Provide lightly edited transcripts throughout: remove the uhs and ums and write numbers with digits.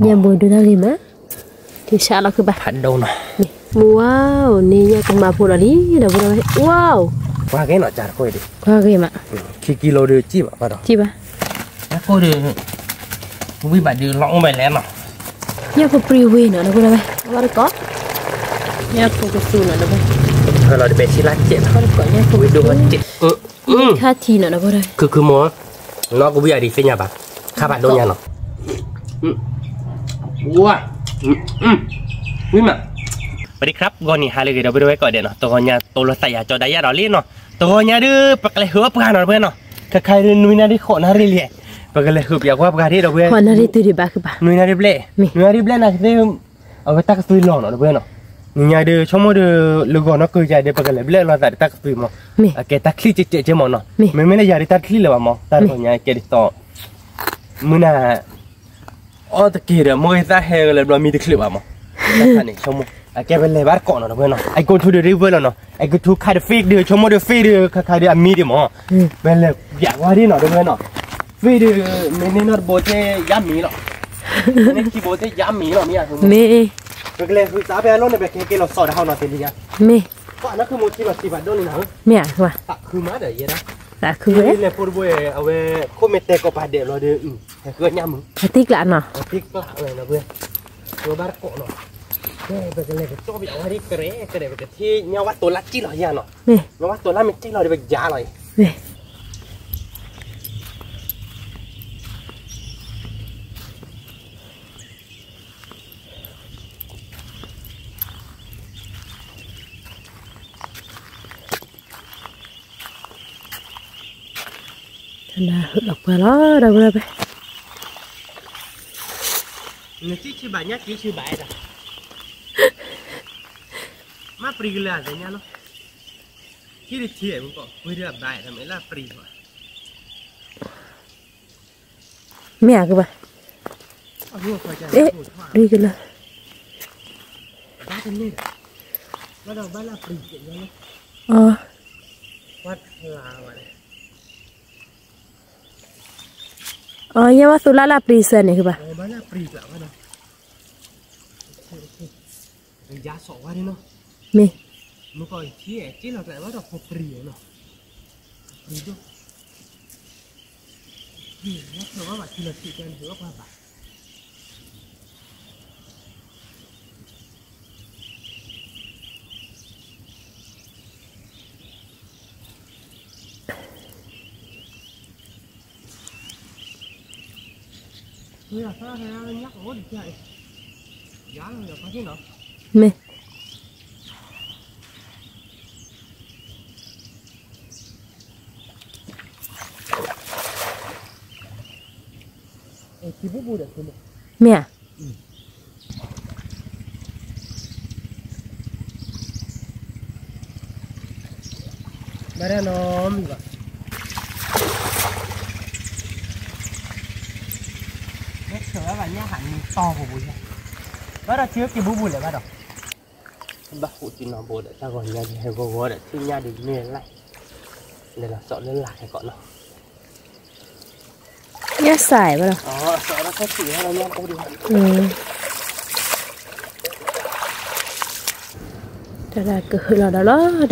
Nhà bồi đưa ra liền á thì sao là cứ bà hẳn đâu nào wow nè nhà cùng mà phụ là đi đâu đây wow qua cái nọ chả coi đi qua cái mà khi kilo đưa chi bảo đó chi bà nó coi được với bà đưa lỏng mày lén nào nhà phụ freeway nữa đâu đây qua đây có nhà phụ cái su nữa đâu đây thôi là để xí lát chết qua đây có nhà phụ đưa hết chết khá chi nữa đâu đây cứ mua nó cũng bây giờ đi phía nhà bà khá bạn đâu nhà nó wow quý mà สวัสดีครับก่อนนี้หาเลยเราไปดูไว้ก่อนเดี๋ยวเนาะตัวเนี้ยตัวเราใส่ยาจอได้ยาดอลลี่เนาะตัวเนี้ยดื้อปากเลยหัวปากหน่อยเพื่อนเนาะใครๆนุ้ยน่าได้ขอน่าได้เลยปากเลยหัวอยากว่าปากที่เราเพื่อน ขอน่าได้ตื่นดีบ้าคือบ้า นุ้ยน่าได้เปล่นุ้ยน่าได้เปล่นะที่เอาไปตักตุยหล่อเนาะเพื่อนเนาะนี่ดื้อชั่วโมงดื้อลูกก่อนเนาะเคยใจเดี๋ยวปากเลยเปล่เราตัดตักตุยมั้งโอเคตักคลีเจ๊ๆมั้งเนาะไม่ได้ยาดิตักคลีเลยมั้งตัดตัวเนี้ยเกลิสต์มึงน่ะอ๋อตะกี้เดี๋ยวมึงจะให้เลยเรามีตะคลีบ้างมั้งท่านนี่ชั่วโมงแกเป็นเลบาร์ก่อนเนาะเพื่อนเนาะไอ้ go to the river เนาะไอ้ go to คาเดฟีดเดือชั่วโมงเดือฟีดเดือคาเดอามีดิมั้งเป็นเลยอยากว่าดิเนาะเพื่อนเนาะฟีดเดือไม่นอร์โบเตยามีเนาะไม่คีโบเตยามีเนาะมีอะไรมั้ยเป็นเลยคือสาบานเนี่ยเป็นแค่เราสอนเขาเนาะเต็มที่อ่ะก็นั่นคือโมจิแบบที่บ้านโดนนี่นะว่ะคือมาเดี๋ยวยังนะคือเว้ยเลยพูดบ่อยเอาไว้โคเมเตก็ปาเดี๋ยวเราเดือแต่เกิดยามึงติ๊กละเนาะติ๊กละเลยนะเพื่อนตัวบาร์โกเนาะเป็นก็ชอบอย่างว่าที่เกรย์ก็ได้เป็นที่เนี่ยว่าตัวละจีหล่อยเนาะเนี่ยว่าตัวละมันจีหล่อยเป็นยาหล่อยท่านน่ะหึดออกไปแล้วเดี๋ยวไปเนี่ยชื่อบ้านเนี่ยชื่อบ้านจ้ะมาปรีกเลยอะไรเนี่ยเนาะที่ได้เที่ยวมึงก็คุยเรื่องบ้านทำไมล่ะปรีกวะคือป่ะเอ๊ะดีกันเลยบ้านนี้ว่าเราบ้านละปรีกอย่างเงี้ยวัดลาวอะไรเนี่ยว่าสุราลาปรีเซนเนี่ยคือป่ะบ้านละปรีกแล้วว่าเนาะยาสองว่าเนี่ยเนาะมึงก็ที่จีเราแต่ว่าเราพอปรีเนาะปรีด้วยนี่แล้วเธอว่าแบบที่เราตีกันถือว่าแบบนี่อะถ้าให้เรายักษ์โอ้ดีใจยาเราเดี๋ยวเขาที่เนาะที่บูบูเด็กคนนี้มาได้น้องมีป่ะเล็กเสือแบบนี้หันต่อบูบูใช่มาได้เชื้อกี่บูบูเลยมาดอกบ้าหูจีนอบูเด็กถ้าก่อนยาดีให้โก้เด็กที่ยาดีเมื่อไรเลยเราสอนเรื่องหลักให้ก่อนเนาะเนี่ยใส่ป่ะอ๋อสอนแล้วแค่สีให้เราเนี่ยกูดูแต่ละก็คือเราเดี๋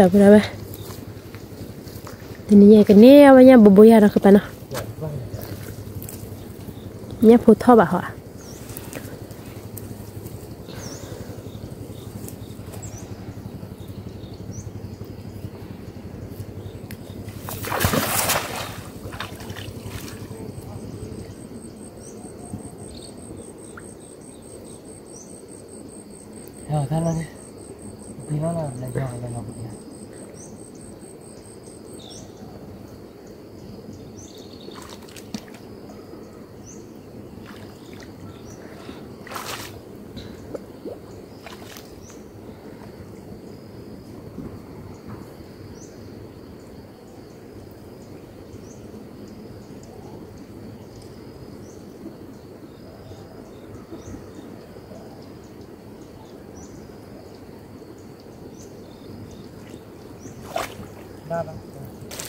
ยวไปเลยทีนี้ยังกันเนี่ยว่าเนี่ยบุบยาเราคือไปเนาะเนี่ยพูดท่อบ่ะเหรอท่านเลยพี่น้องเราเลยยอมเลยเราบุญเนี่ย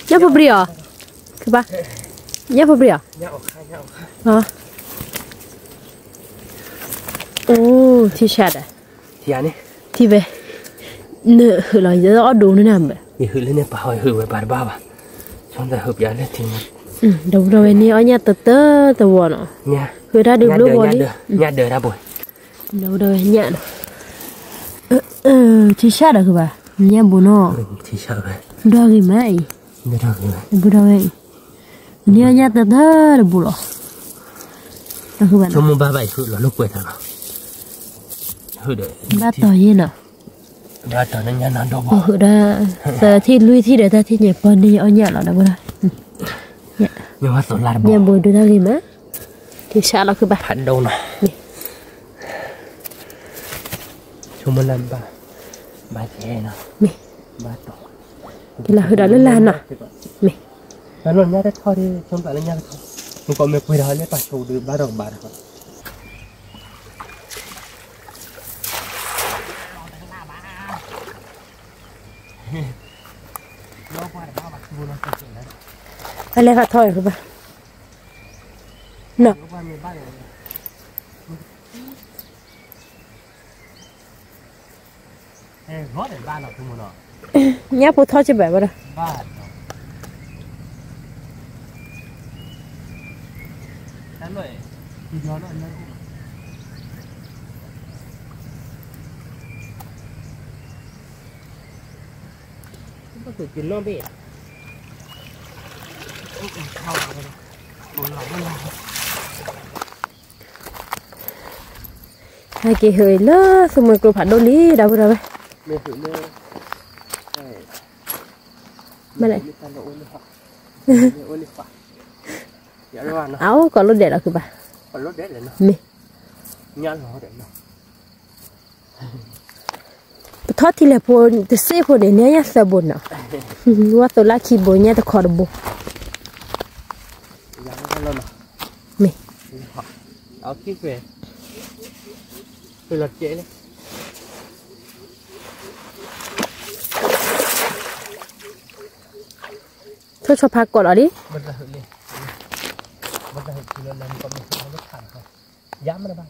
nhớ phục bì à? Cứ ba nhớ phục bì à? Nhớ โอ้ที่ชัดอ่ะ ที่อันนี้ ที่ไปเนื้อคือเราจะต้องดูนี่นะแบบ นี่คือเรื่องเนี่ยป่าหอยหือไว้บาดบ้าป่ะช่องแต่หืบยาเนี่ยทิ้ง เดี๋ยวเราเนี่ยเอาเนี่ยตัวเนาะ เนี่ย คือถ้าดูรูปวันนี้ เนี่ยเดือดนะบุญ เดี๋ยวเนี่ยที่ชัดอะคือป่ะเนี่ยบุญเนาะ ที่ชอบเลย ดอกกี่ไหม ไม่ได้เลย บุญดอกเนี่ยเดี๋ยวบุญหรอคือป่ะ ชั่วโมงบ้าใบหือเราลูกเปิดแล้วหือเดือด บ้าต่อยี่เนาะ บ้าตอนนั้นยันนอนดอก คือได้แต่ที่ลุยที่เดี๋ยวที่เนี่ยปอนนี่เอาเนี่ยเราได้บุญเนี่ย ไม่ว่าสนลาดบ่ เนี่ยบุญดูได้กี่ไหมที่ชัดเราคือป่ะ พันโดนเนาะชั่วโมงนั้นบ้าแช่เนาะ มี บ้าต่อ là hồi đó lên lan à màyแล้วนนท์ได้ทอดที่ชมแต่ละอย่างทอดมันก็ไม่คุยได้เลยป่ะโชว์ดูบ้าดอกบาทครับอะไรค่ะถอยคือปะเนาะ รถบ้านเราทุกคนเนาะ nhá phụ thoi cho bé vào đây บ้านนั่นเลยทีเดียวนั่นเลยก็คือกินน้องพี่เข้าเลยบนหลังไม่ได้ hai cái hơi lơ xong rồi cô phải đôn đi đâu rồi ไม่ถึงไม่ใช่ mà lại ไม่ทันเราโอนเลยครับโอนเลยฝากอย่าระวังนะ áo còn lúc để làคือปะ còn rốt đétเลยเนาะ mi งานเราเด็ดเนาะ thoi thì là phụ từ xe phụ để nhá nhá sợ buồn nàoว่าตัวละขี้บุญเนี่ยตะขอดบุ ยังไม่ทันเราเนาะ mi เอาคลิปvềคือรถเจ๊เลย thôi choพักก่อนอ่ะดิ มันจะหึงเลยมันจะหึงคือเรานำก็ไม่ถึงรถขันครับย้ำมันบ้าง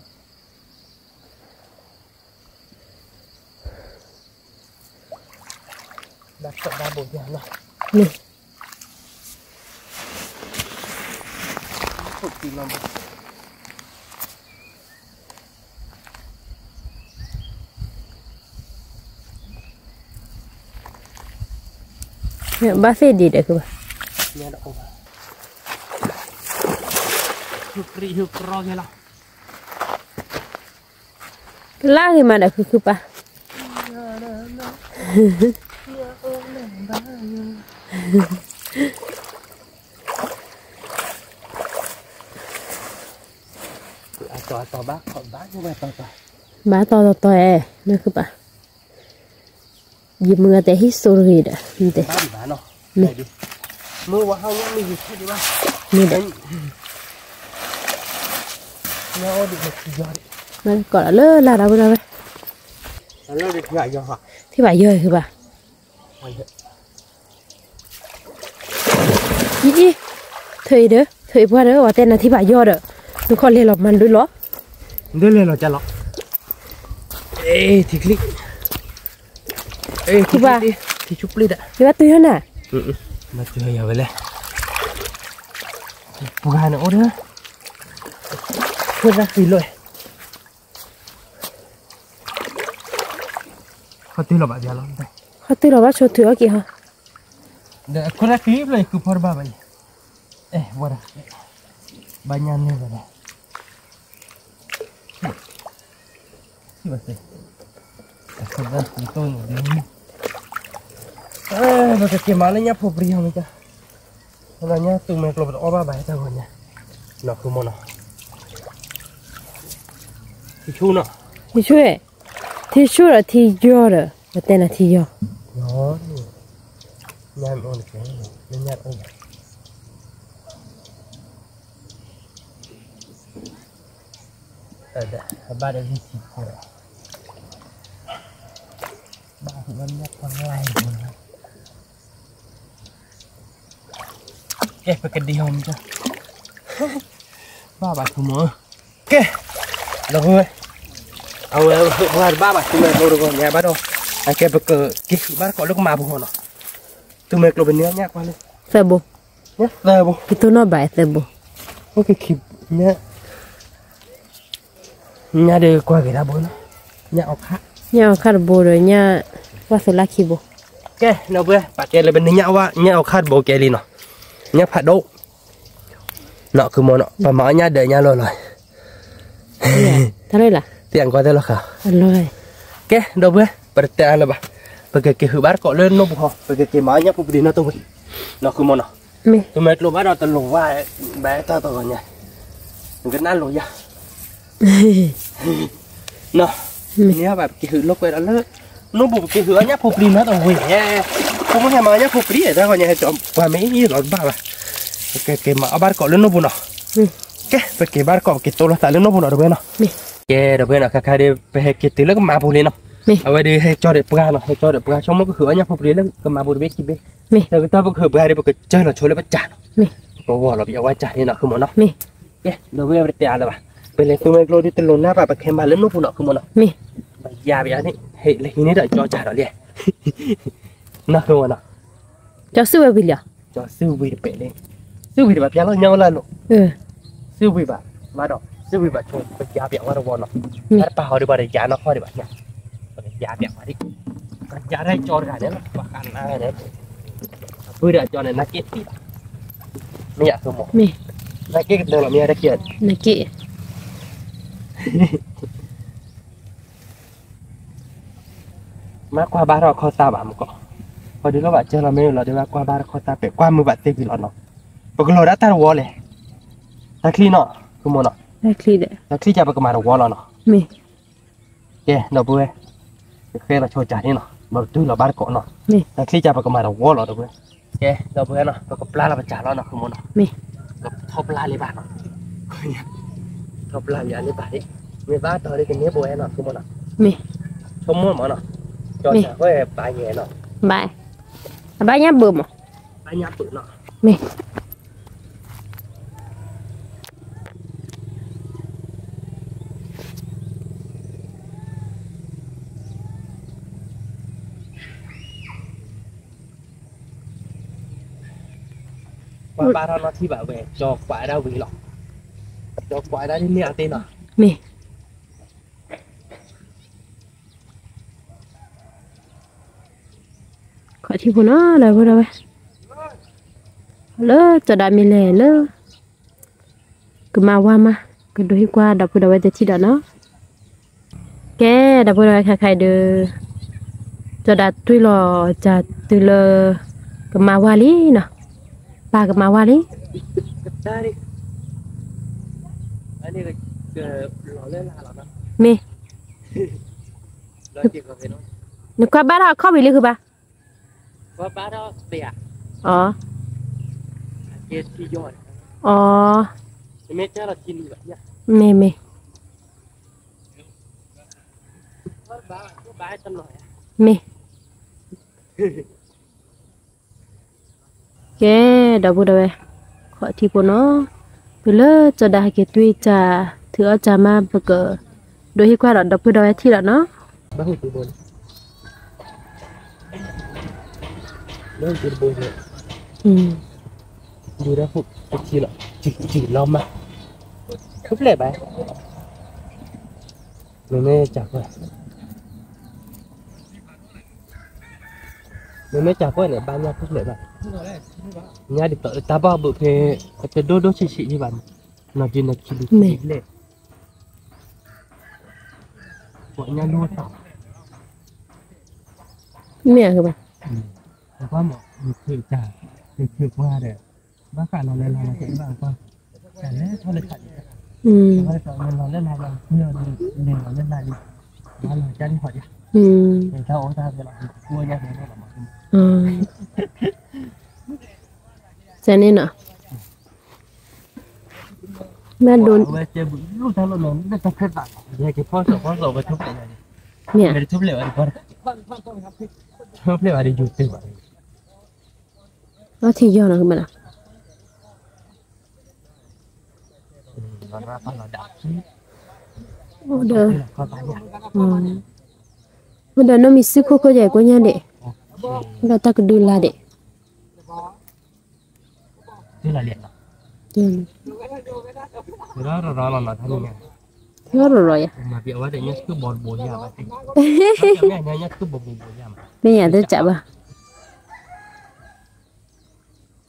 ดักสดาบุญยังเนาะ mi ถูกจริงเรา ba xe đi đểคือปะ เนี่ยดอกฮึกรีฮึกรอไงล่ะ ลากขึ้นมาได้คือปะ ต่อบ้าขอบ้าเข้าไปต่อ บ้าต่อเอ้นั่นคือปะหยิบมือแต่ฮิสโตรีดอ่ะนี่แต่ บ้าดีบ้าเนาะไหนดิมือว่าเขาเนี่ยมีอยู่แค่ดีว่า นี่แต่ เนี่ยโอ้ดิมันยอด มันก่อนเลิกลาเราไปเลย แล้วดิใหญ่ยอด ที่บ่ายย่อยคือปะ มันเยอะ ยี่เธอเด้อเธอพูดเด้อว่าแต่นาที่บ่ายย่อยเด้อทุกคนเรียนหลบมันด้วยเหรอ ด้วยเลยเราจะล็อกที่คลิกที่บ้าที่ชุบลิดอ่ะ ที่ว่าตื้อน่ะ มาเจออย่าไปเลยปูกานะโอ้เด้อพูดรักตีเลยเขาตีเราแบบเดียวเราได้ เขาตื้อเราว่าโชว์ถือกี่ฮะ เดี๋ยวคนรักตีเลยคือพอบ้าไปว่าละbanyak nih kan sih sekarang itu ini bagaimana kemalnya publik mereka sebenarnya tuh mereka belum apa baik tahunya nak ke mana tisu nak ที่ช่วยละที่ย่อเด้อว่าแต่นาที่ย่อ nyam on ke nyat on ada ada di situ banyak orang lain pakai diom tu ba semua rồi เอาบ้านบ้าบ่ตัวเมย์โลกเนี่ยบ้านเราไอ้แกไปเกิดกินบ้านก็ลูกมาบุกเนาะตัวเมย์โลเป็นเนื้อเนี่ยกว่าเลย Sebo. เนี่ยเลยบุ Itu no baik sebo. โอเคคลิปเนี่ยเนี่ยเดี๋ยวกว่ากี่ดาบุญเนี่ยเอาค่ะ Nya karbo rồi nya wasela kibo. แกเนาะเพื่อปากแกเลยเป็นเนี่ยว่าเนี่ยเอาคาดโบแกลีเนาะเนี่ยผัดโดเนาะคือมันเนาะประมาณเนี่ยเดี๋ยวเนี่ยเลย Iya. Tahu lah. เตียงก็ได้แล้วค่ะ Aloi. แกเนาะเพื่อเปิดแต่ละบ่ไปเกี่ยวบ้านก็เล่นนกพอไปเกี่ยวหมาเนี่ยปุ๊บดีนะตัวเนาะคือมันเนาะ Me. ตัวเมย์โลบ้านเราตลกว่าแบะตัวเนี่ยมันก็น่าหลงยาเนาะเนี่ยแบบกี่หือลูกไปแล้วเลิกนู้บุกกี่หือเนี่ยพบดีนะตัวเว้ยผมไม่ให้มาเนี่ยพบดีแต่ก็เนี่ยจอมว่าไม่มีหลอดบ้าป่ะแกมาเอาบ้านเกาะเล่นนู้บุญเนาะแกไปเกี่ยวบ้านเกาะกี่ตัวละแต่เล่นนู้บุญเนาะเดี๋ยวเนาะแกเดี๋ยวเนาะใครๆเดี๋ยวไปให้กี่ตัวแล้วก็มาพบดีเนาะเอาไว้ดีให้จอเด็ดปลาเนาะให้จอเด็ดปลาช่องมันก็หือเนี่ยพบดีแล้วก็มาพบดีกี่เบ้แต่ก็ถ้าพวกหือปลาเดี๋ยวพวกเจอเราช่วยแล้วประจานก็ว่าเราเอาไว้จ่ายนี่เนาะคือมันเนาะแกเดี๋ยวไปเตะอะไรป่ะเป็นเลยตัวเมย์โลดิตลนหน้าป่ะไปเข้มมาเล่นนู้บุญเนาะคือมันเนาะยาแบบนี้เฮ้ยเลยทีนี้เดี๋ยวจอจ่าเราเลยน่าดูนะ Cho sư về liệu. จอซื้อวีเปเลยซื้อวีแบบยังเราเงาละลูก ซื้อวีแบบมาดอกซื้อวีแบบชงเป็นยาแบบว่าเราวอนเนาะแล้วป่าเขาดีกว่าเดี๋ยวยาเนาะเขาดีกว่าเนี่ยยาแบบว่าดิยาได้จอกันเนี่ยว่ากันอะไรเนี่ยเพื่อเดี๋ยวจอเนี่ยนักเก็ตตีไม่อยากสมอง Me. นักเก็ตเดินเราไม่ได้เกียรติ Naki. มากกว่าบ้านเราเขาตาบ้ามันก็พอดีเราแบบเจอเราไม่เราได้ว่ากว่าบ้านเขาตาเป็ดกว่ามือแบบเต็มเราเนาะปกติเราได้ตาวอเลยตาคลีเนาะคือมันเนาะ Naki deh. ตาคลีจะไปกับมาเราวอเราเนาะ Me. แกเราเบื่อเคยเราโชว์จ่านี่เนาะมาดูเราบ้านเกาะเนาะ Me. ตาคลีจะไปกับมาเราวอเราเบื่อแกเราเบื่อเนาะเราก็ปลาเราไปจ่าเราเนาะคือมันเนาะ Me. เราทบปลาเลยบ้านเนาะทบปลาอย่างนี้บ้านดิมีบ้านต่อได้กันเนี้ยบัวเนาะคือมันเนาะ Me. ชมมันเนาะจอดจ่าก็ปลาแย่เนาะ Bye. Abahnya belum. ปลาหยาปืนเนาะ Me. ว่าบ้านเราที่แบบเวจอกควายได้วีหรอกจอกควายได้ที่เนี่ยตีเนาะ Me. Khỏi thì của nó là vừa đâu lỡ cho đã mi lẻ lỡ cứ mà qua mà cứ đôi qua đọc vừa đâu để chi đó nó cái đọc vừa đâu khai khai được cho đã tuy lò chả từ lờ cứ mà qua lý nè ba cứ mà qua lý ได้ดิอันนี้ก็เราเล่นลาเราเนาะ mê เราเกี่ยวกับเนาะ นึกว่าบ้านเราเข้าไปเลยคือบ้า ว่าบ้านเราเสีย อ๋อ เกสที่ยอด อ๋อ เม็ดเนี่ยเรากินแบบเนี้ย mê mê ว่าบ้านตลอด mê cái đọc vừa đâu khỏi thì của nó từ lỡ cho đã cái tuy trà thưa trà mà bờ cờ đôi khi qua đó đọc vừa đâu thì là nó บ้านคือบนบ้านคือบนเนี่ย ดูนะพวกทีละจีล้อมมาทุบเลยไปไม่จับเลยไม่จับก็เนี่ยบ้านเนี่ยทุบเลยไปเนี่ยดิบต่อตาบ้าบุเพจะโดชิที่บ้านน่าจะน่าคิดเลยพวกเนี่ยรู้ต่อ mẹ cơ bà แต่ว่าหมอคือจ่าคือว่าเด้อบ้านเราเลยเราเห็นบ้างก็แต่เนี่ยเท่าไรขัดแต่ว่าเราเล่นอะไรเพื่อเราเล่นอะไรบ้านเราจะได้พอดีแต่ถ้าโอ้ถ้าเรากลัวเนี่ยเราแบบcho nên nè mẹ đồn เจ็บลูกทางเราเนี่ยจะเคล็ดแบบเดี๋ยวจะพ่อสอบไปทุบเลย mẹ ไม่ได้ทุบเลยทุบเลยอะไรอยู่ตึก nó thì do nó cơ bà nè มันว่าเราดับ Udah. Kau tanya. Udah no misi kok aja kok nya dek. Udah tak kedula dek. Itu lah lihat lah. Rara lah tanya. Rara ya. Mà biểu ở đây nhá cứ bò bò nhà mà thì. Nó nhá nhá cứ bò bò nhà mà. Bây giờ tôi chả ba.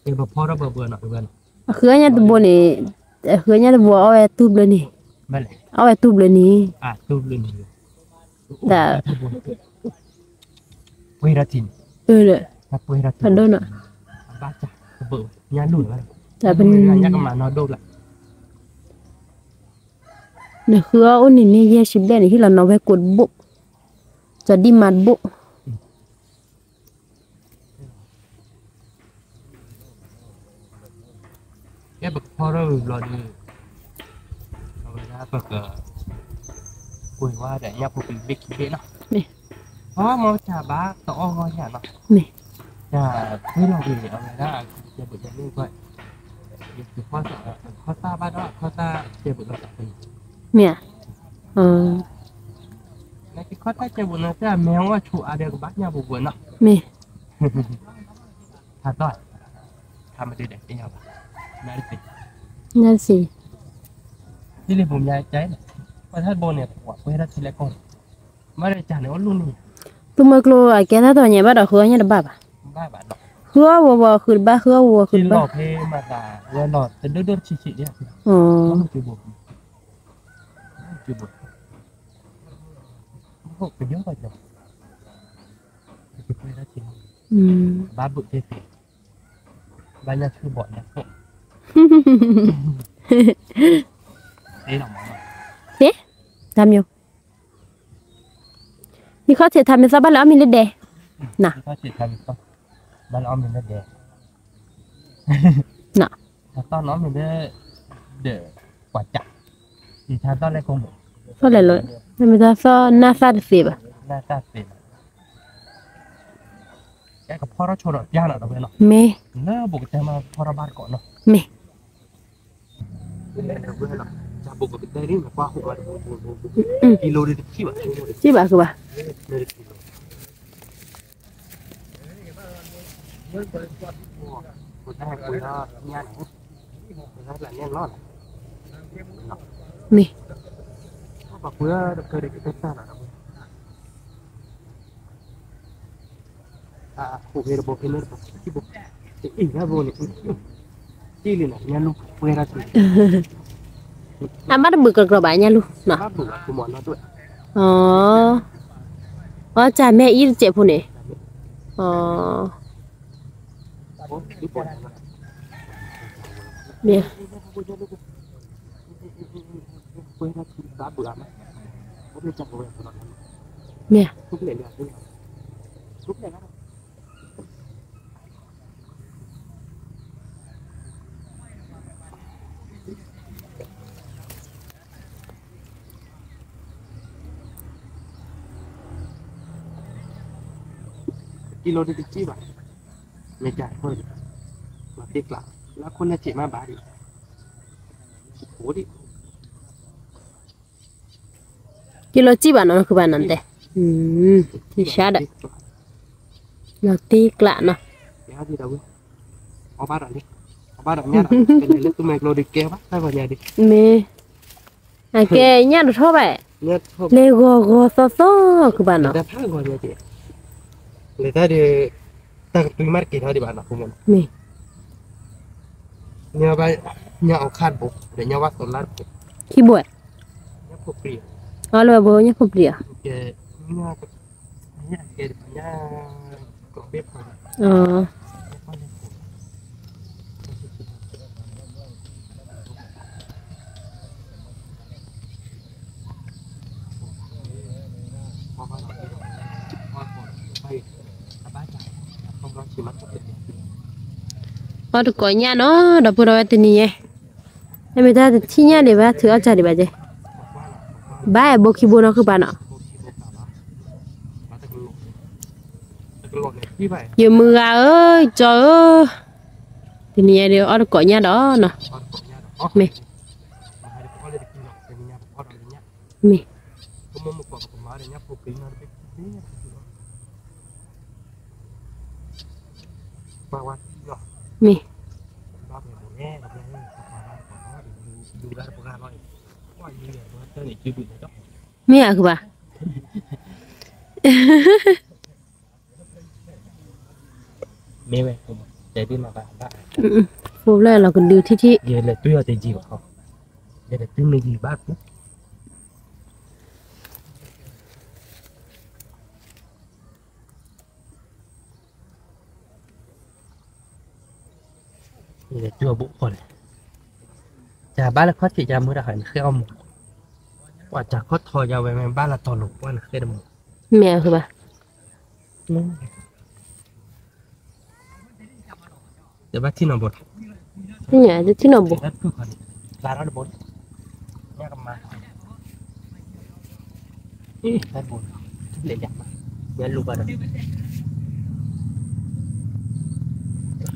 Thì bò phò đó bò bò nào bò. Khứa nya tu bò này, khứa nya tu bò ở tube lên nè. Vâng. Ở tube lên nè. À tube lên nè. Đã. Quay ra thìn. Được. Quay ra thìn. Phần đâu nữa. Ba chả bự nhà lùi vào. Dạ bên. Nhà cái mà nó đâu lại. Nè khứa ôn này nè ye ship này khi là nó phải cột bộ. Cho đi mặt bộ. Cái bậc phò đó là đi. Rồi ra bậc quay qua để nhà phục bị kia nó. Nè. Mà chả bá tỏ ngon nhà nó. Nè. Chả cứ là gì ở đây đó chơi bữa như vậy. Thì khó ta ba đó khó ta chơi bữa đó thì. Mẹ. Này cái khó ta chơi bữa nó sẽ mèo á chủ ở đây có bắt nhau bữa nó. Mẹ. Thật rồi. Tham đi để đi học. Này đi. Nha gì? Đi lên vùng nhà cháy này. Có thấy bồn này quả quay ra thì lại còn. Mà đây chả nó luôn này. Tụi mày kêu ai cái nào tao nhảy bắt đầu khứa nha bà. Ba bạn đó. Khứa vừa khứa ba khứa vừa khứa Chỉ ba. lọt thế mà đã vừa lọt từ đứt chị đi. Không chịu buộc. Chịu buộc. Không phải nhớ vào chồng. Quay ra thì. Ba bự thế thì. Ba nhà chưa bọn nhà phụ. Thế là món. Thế? Làm nhiều. Mình có thể làm sao bắt lỡ mình lên đề. Nè. Có thể làm không? Bắt lỡ mình lên đề. Nè. Tao nói mình để quả chặt. Thì thằng tao lại không được. Sao lại lỗi? Mình ta sao nasa được gì bà? Nasa được. Cái cặp phò đó cho nó ra nào đâu vậy nó. Mẹ. Nó buộc cái mà phò đó bắt cọ nó. Mẹ. Chả buộc cái tay đi mà qua hộ mà. Kilo đi chi vậy? Chi bà cơ bà? Một tay của nó nhăn. Nó là nhăn lót. Mẹ. Bà cuối được cơ để cái sao nào đâu. À, phụ về bộ cái nữa chi bộ. Ý ra vô này. Chi liền nhăn luôn. Quay ra thì. À bắt được cực rồi bà nha luôn. Nè. Bắt bự của bọn nó tuổi. Cha mẹ ít trẻ phụ này. Mẹ. Mẹ. Kilo đi chi vậy? Mày chạy thôi. Mà tiếc lắm. Lá con là chị mà bà đi. Cố đi. Kilo chi bà nó cứ bà nằm đây. Thì sao đấy? Nó tiếc lạ nó. Kéo đi đâu? Ó bắt đi. Ó bắt nhá. Cái này lấy tụi mày lôi đi kéo bắt vào nhà đi. Mẹ. À cái nhá được thôi vậy. Nhá thôi. Lê gò so cứ bà nó. Đã phá gọi nhà chị. Người ta đi ta tụi mắt kia thôi đi bạn nào không muốn. Mẹ. Nhà ba nhà ở khăn bộ để nhà bắt tụi lát. Khi buổi. Nhà phục rì. Là bố nhá phục rì à? Cái nhà có bếp không? Được có nhà nó đập vào đây thì nhỉ. Em ta thì nhà để bà thử cho để bà chơi. Ba bố khi bố nó cứ bà nọ. Giờ mưa ơi trời ơi. Thì nhà đều ở được có nhà đó nè. Mẹ. มี ก็มันมากับมาเนี่ยพวกกินอะไรนี่มาวันเนาะ มี บ้าไปหมดแน่แบบนี้ดูได้พวกเราหน่อยว่าอยู่เนี่ยว่าเจ้านี่คือบุญเจ้า มีอะคือป่ะ ไม่ไหวผมใจดีมาบ้าบ้า พวกแรกเราก็ดูที่ เดี๋ยวเลยตัวใจจีบเขาเดี๋ยวเลยตัวไม่ดีบ้าปุ๊บเดี๋ยวตัวบุคคลจากบ้านละข้อที่จะมือละหันคือเอาหมดว่าจากข้อทอยาวไปบ้านละตอนหลงว่าคือดม แม่คือป่ะ เดี๋ยวบ้านที่นอนบด นี่เนี่ยจะที่นอนบุ แล้วคือคนร้านเราบดเนี่ยก็มาร้านบดเลี้ยงมาเนี่ยลูกบ้าน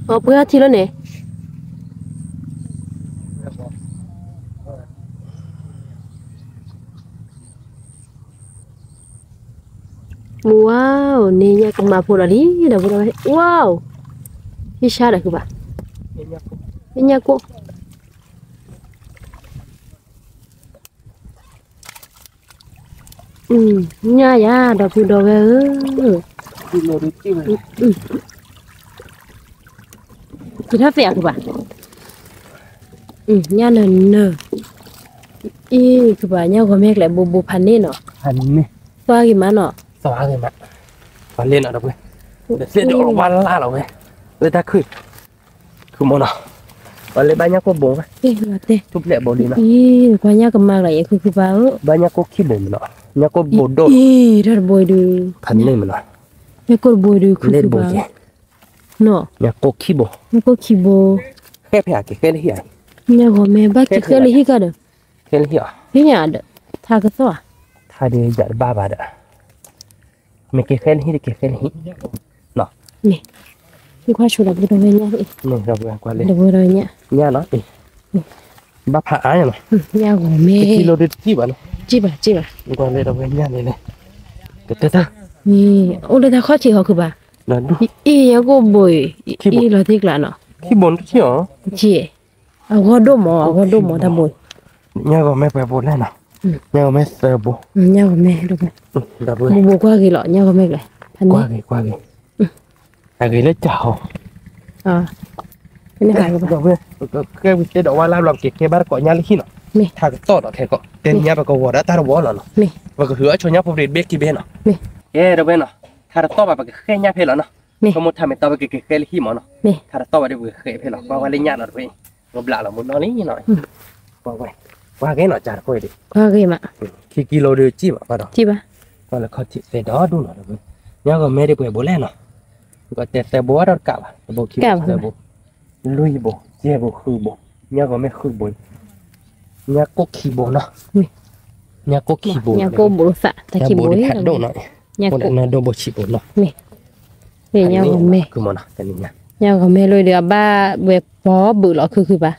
อ๋อเพื่อที่แล้วเนี่ยว้าวนี่เนี่ยก็มาพูดอะไรเดี๋ยวพูดอะไรว้าวที่ชาติคือป่ะนี่เนี่ยกูเนี่ยยาเดี๋ยวพูดเดี๋ยวที่โลดิจิเลย คือถ้าเสียคือป่ะเนี่ยเนอะอีคือป่ะเนี่ยก็แม่แหละบูพันนี่เนาะ พันนี่ ว่ากี่มันเนาะ สว่างเลยมั้ยวันเล่นเอาดอกเว้ยเดี๋ยวเสียดอกวันละเราเว้ยเลยถ้าคือโมนะวันเล่นบ้านยังก็บ่งไหม ว่าแต่ ทุบเละบ่ดีนะ กว่าเนี่ยก็มากเลยคือป่ะ บ้านยังก็ขี้บ่งมันเนาะยังก็บ่โดด ถ้าบอยดู พันนี่มันเนาะ เนี่ยก็บอยดูคือ เล่นบ่ ป่ะ แก เนาะ ยังก็ขี้บ่ เนี่ยก็ขี้โบ แค่เพียงแค่เหี้ย เนี่ยก็แม่บ้าจะเคยเลยที่กันเด้อ แค่เหี้ย พี่เนี่ยเด้อถ้าก็สวะ ถ้าเดี๋ยวจะบ้าเด้อไม่แค่เหี้ยแค่เหี้ยเนาะ นี่มีความชุดแบบนี้เนี่ย นี่เราเว้ยกว่าเลย เดี๋ยวเราเนี่ย เนี่ยเนาะบ้าผาอ่ะเนาะ เนี่ยก็แม่ กิโลดิจิบ่เนาะ จีบจีบ กว่าเลยเราเว้ยเนี่ยเลยก็เต้ นี่โอ้เลยถ้าข้อที่เขาคือป่ะ นั่นดู ยังก็บอยเราที่กลางเนาะ ขี้บ่นขี้อ๋อ จีเอาก็ดูหมอถ้าบอย เนี่ยก็ไม่ไปบ่ได้เนาะเนี่ยก็ไม่เสิร์ฟบ่ เนี่ยก็แม่ดูไป ดับเว้ย บูกว่ากี่หรอเนี่ยก็แม่เลยพัน ก นี้ ว่าไงอะไรเลยเจ้า ไม่หายก็ป่ะ ดับเว้ยก็แค่วิเศษดอกว่าลาบลำเก็บแค่บ้านเกาะยาลิขินเนาะ นี่ ถ้าก็ต่อดอกแค่ก็เต้นยาไปก็วอดตาบ่เนาะ นี่ ว่าก็หือชนยาพอดีเบกกี่เบนเนาะ นี่ ดับเว้ยเนาะถ้าต่อไปก็แค่ยาเพลเนาะ นี่ สมมุติถ้าไม่ต่อไปก็แค่ลิขิมเนาะ นี่ ถ้าต่อไปได้บ่เคยเพลเนาะว่าเล่นยาเนาะเว้ยบ่บลาละมุนเนาะนี่หน่อยว่าไว้ว่าแกเนาะจาดค่อยดิ ว่ากี่มา กี่กิโลเดือจี้บ่ดอก จีป่ะ ก็แล้วเขาที่เสดอดูเนาะเว้ยยาก็ไม่ได้ไปบ่แลเนาะก็แต่บ่ว่าดอกกะบ่คิดแต่บ่ลุยบ่เจ็บบ่คือบ่ยาก็ไม่คือบ่ยาก็ขี้บ่เนาะยาก็ขี้บ่ เนี่ยก็บุรุษะแต่ขี้บุย ยาโดเนาะ เนี่ย คน ก็ นั้นโดบ่ขี้บ่เนาะ เนี่ยก็แม่ คือมันเนาะแต่นี่ยา เนี่ยก็แม่เลยเดี๋ยวบ้าเว็บพอบื่อหรอคือป่ะ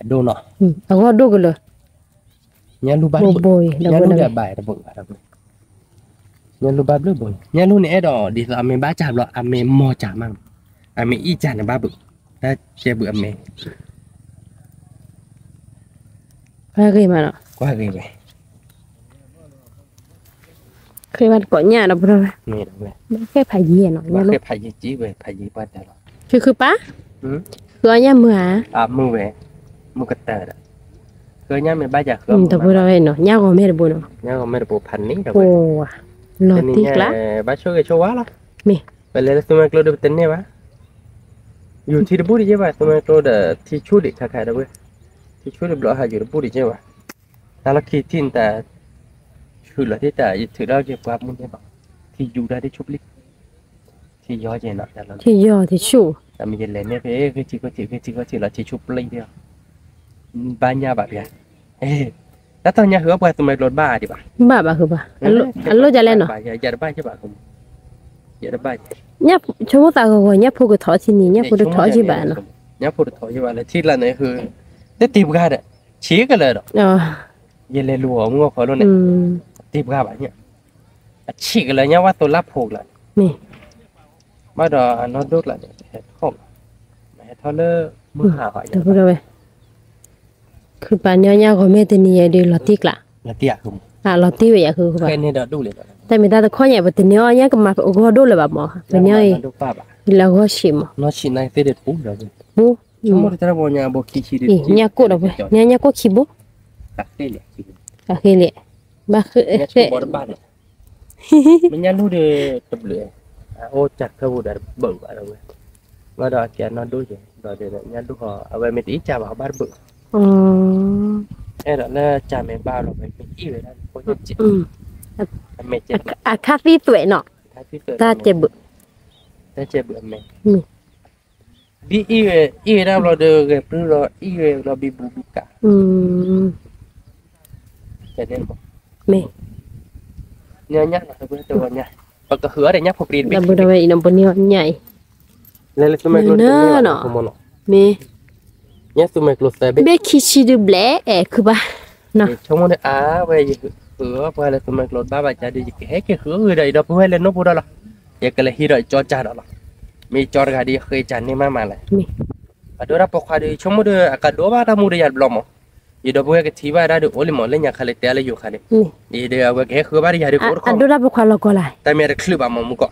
โดเนาะ เอาก็ดูกันเลย ยาลูบ้า โบยเดี๋ยวย าลู เดี๋ยว แบบบ่ายระเบิดยาลูบ้าเบิ่งยาลูนี่ดอดิอเมบ้าจับแล้วอเมมอจับมั่งอเมอีจันบ้าบึกถ้าเจ็บบึอเม พากี่มาเนาะ กว่าเลยเว้ย เคยมาก่อนเนี่ยเราพูดอะไร นี่เว้ย แค่พายเยี่ยเนาะ ว่า เนี่ย เคยพายจีเว้ยพายบ้าจับ คือป่ะ หืม คืออันเนี้ยมือหา มือเว้ยมือกระเตอเคยเนี่ยไม่บ้าจับ แต่พูดอะไรเนาะเนี่ยก็ไม่ได้บุญเนาะ เนี่ยก็ไม่ได้ปูพันนี้ดอก โอ้ เว้ย นอติกละ บ้าช่วยช่วยว่าล่ะ มี ไปเลยสมัยกลัวเดือดเต้นเนี่ยวะอยู่ที่ระบุดิเจ้าสมัยกลัวเดือดที่ชุดดิขาดเว้ยที่ชุดดิบล้อหาอยู่ระบุดิเจ้าถ้าเราคิดทิ้งแต่ชุดละที่แต่ถือเราเก็บความมุ่งใช่ปะที่อยู่ได้ชุบลิที่ย้อยเจนอ่ะแต่เรา ที่ย่อที่ชู แต่มีเย็นเลยเนี่ยเพ่คือจีก็จีเราจีชุบลิเดียวบ้านยาแบบนี้แล้วตอนนี้เหรอไปสมัยรถบ้าดิป่ะ บ้าคือป่ะอันโลจะเล่นเนาะ อย่าได้บ้าใช่ป่ะคุณอย่าได้บ้า เนี่ยชั่วโมงตาก็เนี่ยพูดกับถอที่นี่เนี่ยพูดกับถอที่บ้านเนาะ เนี่ยพูดถอที่บ้านเลยที่ละเนี่ยคือได้ตีบกันอ่ะชี้กันเลยหรอ อ๋อ เยเลลัวงัวขอโลเนี่ยตีบกาบเนี่ยฉีกเลยเนี่ยว่าตัวรับผูกละนี่มาดอนอดุละเนี่ยห้องแม่ทอเลอร์มือหาหอย เดี๋ยวพูดเอาไว้คือปานย่าๆของแม่ตัวนี้เดี๋ยวลอติกล่ะละเตี้ยคือลอติไว้คือคือ แค่นี้เดาดูเลยแต่ไม่ได้แต่ข้อใหญ่บ่ตัวนี้ย่าก็มาโอ้ก็ดูเลยแบบหมอเป็นย่อยแล้วก็ชิมนอชินายเตเด็ดปุ๊บเดี๋ยวปุ๊บชั่วโมงที่เราบอกเนี่ยบอกขี้ชีดิเนี่ยกูเราเนี่ยก็ขี้บุ๊ตักเตี้ยตักเตี้ยบ้าคือเนี่ยชั่วโมงบ้านเนี่ยมันยันรู้เดือดตับเลยโอ้จัดเขาบุดเบิ่งอะไรเว้ยมาดอแกนอนดูอยู่ดอเดี๋ยวยันดูเขาเอาไว้ไม่ตีจ่าบ่าวบ้านเบิ่งแล้วจ่าแม่บ้านเราไปไม่อี้เลยนะคนเจ็บไม่เจ็บคาฟีสวยเนาะตาเจ็บแม่ดีอี้เราเดือดเปลือกอี้เราบีบูบิกาจะเด่นบ่แม่เนี่ยเราเพื่อตัวเนี่ยปากกระเหือเดี๋ยวเนี่ยพอปรีนดับเบิลไอ้น้ำปนเนี่ยใหญ่แล้วตัวไม่กลัวเนาะแม่เนี่ยตัวไม่กลัวแต่เบคคิชิดูเบลคือบ้าเนาะช่วงมันเว้ยเหือเพื่อแล้วตัวไม่กลัวบ้าบ้าจะดีจะเฮ้ยแค่เหือเดี๋ยวเพื่อเล่นนกพูดอะไรอยากก็เลยฮีโร่จอจ่าหรอมีจอร์กาดีเคยจันนี่มาเลยดูรับปกครองช่วงมันอากาศดูว่าทำมือได้ยัดบล็อมยีดบุ้ยก็ที่ว่าได้ดูโอลิมอลเล่นอย่างขลุ่ยเตะเลยอยู่ขลุ่ยยีเดียวก็คือว่าได้ยัดกูรู้ดูรับปกครองเราก็เลยแต่เมื่อคลิปอะมุกก็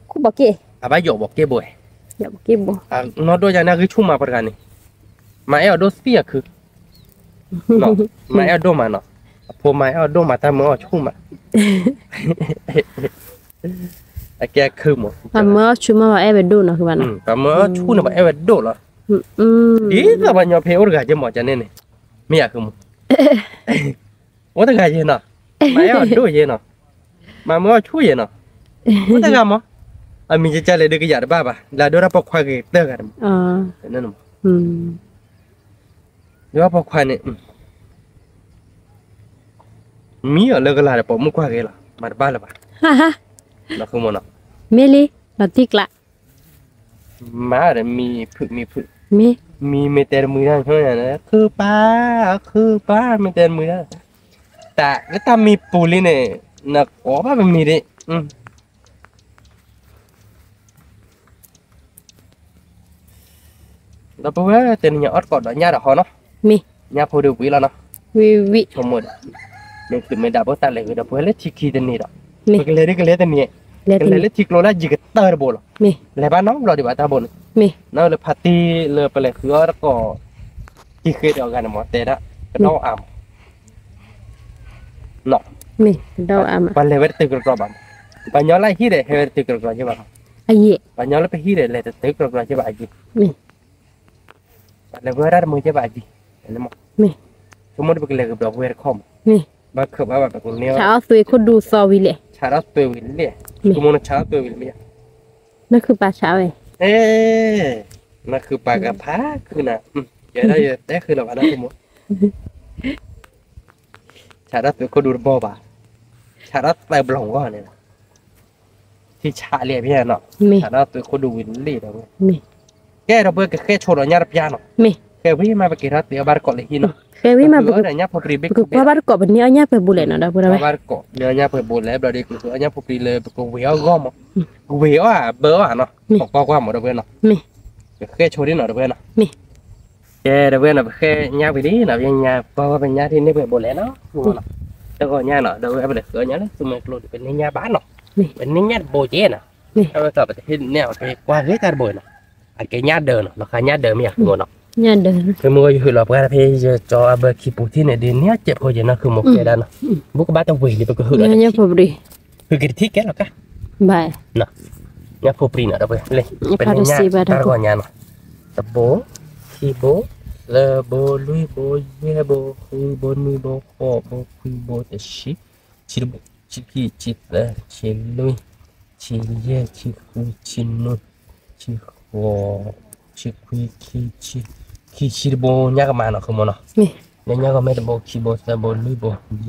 กูบอกเก๋ไปยกบอกเก๋บ่อยยกเก๋บ่นอดูอย่างนั้นคือชุ่มมาประการนี้มาดูสเปียคือเนาะมาดูมาเนาะพอมาดูมาแต่เมื่อชุ่มมาแกคือหมดแต่เมื่อชุ่มมาว่าไปดูเนาะคือว่าเนาะแต่เมื่อชุ่มมาไปดูเหรออีแต่วันยอเพอร์ก็จะหมดจะเนี่ยไม่อยากคือมึงว่าแต่ไงเย็นเนาะมาดูเย็นเนาะมาเมื่อช่วยเย็นเนาะว่าแต่ไงมั้งมีจะเจอเลยเด็กหยาดบ้าป่ะแล้วดูรับปกครองกันเตอร์กันนั่นมั้งดูรับปกครองเนี่ยมีอะไรก็ลาเดี๋ยวผมมุกว่ากันละมาบ้านละป่ะเราคือมันเนาะเมลี่มาติกละมาเดี๋ยวมีฝึกมีเมเตอร์มือนั่นใช่ไหมนะคือป้าเมเตอร์มือนั่นแต่แล้วถ้ามีปูลิเนี่ยนักอ๋อป้าเป็นมีดิเราพูดว่าเต็มเนี่ยอดกอดเนี่ยเดี๋ยวเขาเนาะเนี่ยพอดูวิแล้วเนาะวิชมหมดเนี่ยคือไม่ได้บอกแต่เลยเราพูดเลยที่คิดนี่หรอก็เลยแต่เนี่ยก็เลยที่กลัวแล้วจิกเตอร์บอลเลยบ้านน้องเราดีกว่าตาบอลนั่นเลยพัตีเลยไปเลยคือแล้วก็ที่เคยเดียวกันหมดแต่ละก็น้องอ่ำเนาะดาวอ่ำไปเลยไปตึกกรอบบ้านไปย้อนไล่ที่เด็กไปตึกกรอบใช่ป่ะไอ้ยี่ไปย้อนไล่ไปที่เด็กเลยตึกกรอบใช่ป่ะไอ้ยี่ไปเลยเวลามือใช่ป่ะไอ้ยี่เห็นไหมสมมติไปเลยกับดอกเวรคอมบ้าคือบ้าแบบคนนี้ชาวสวยคนดูซอวิเล่ชาวสวยวิลเล่สมมติชาวสวยวิลเล่นั่นคือปลาชาวนั่นคือปลากระพาคือน่ะเยอะได้เยอะแต่คือเราอะไรสมมติชาวสวยคนดูบ่บ่าชาวสวยบล็องก็เนี่ยที่ชาเลียพี่เนาะชาวสวยคนดูวิลเล่เราแกเราเบื่อแค่โชว์เราเนี่ยรับยาเนาะแกวิ่งมาไปกี่รัฐเดี๋ยวบาร์กอเลยหินเนาะแกวิ่งมาบุกเนี่ยพอปรีเบกก็บาร์กอเป็นเนี่ยไปบุเล่เนาะได้บุเล่ไหมบาร์กอเนี่ยไปบุเล่บาร์ดีคือเนี่ยพอปรีเลยก็เวียก้อมเวียเบอร์เนาะบอกว่าหมดเพื่อนเนาะแค่โชว์นิดหน่อยเพื่อนเนาะแกเพื่อนเนาะแค่เนี่ยไปดิเนาะยังเนี่ยเพราะว่าเป็นเนี่ยที่นี่ไปบุเล่เนาะแล้วก็เนี่ยเนาะเดี๋ยวไปเลยก็เนี่ยเลยสมัยกลุ่มเป็นเนี่ยบ้านเนาะเป็นเนี่ยโบเจเนาะแล้วก็ไปที่เนี่ยไปกว่าเฮ้ยการบ่อยเนาะไอ้แกเนี่ยเดินเนาะราคาเนี่ยเดินไม่อยากงงเนาะเนี่ยเดินคือมัวอยู่หลับกันพี่จะจอเบอร์คีปูที่เนี่ยเดินเนี่ยเจ็บหัวใจนะคือหมกแกด้านเนาะบุกบ้านต้องวิ่งดิบุกหืดเนี่ยพอดีคือกินที่แกหรอกะบ่ายเนาะเนี่ยพอปรีเนาะเราไปเลยเป็นเนี่ยตาก่อนเนี่ยเนาะตะโบคีโบเลโบลุยโบเย่โบคุยโบนุยโบโคโบคุยโบเตชิชิโบชิกีชิเลชิลุยชิเย่ชิคุยชินุชิโคชิคุยคีชิโบเนี่ยก็มาเนาะคือมันเนาะเนี่ยก็ไม่ได้โบคีโบแต่โบลุยโบ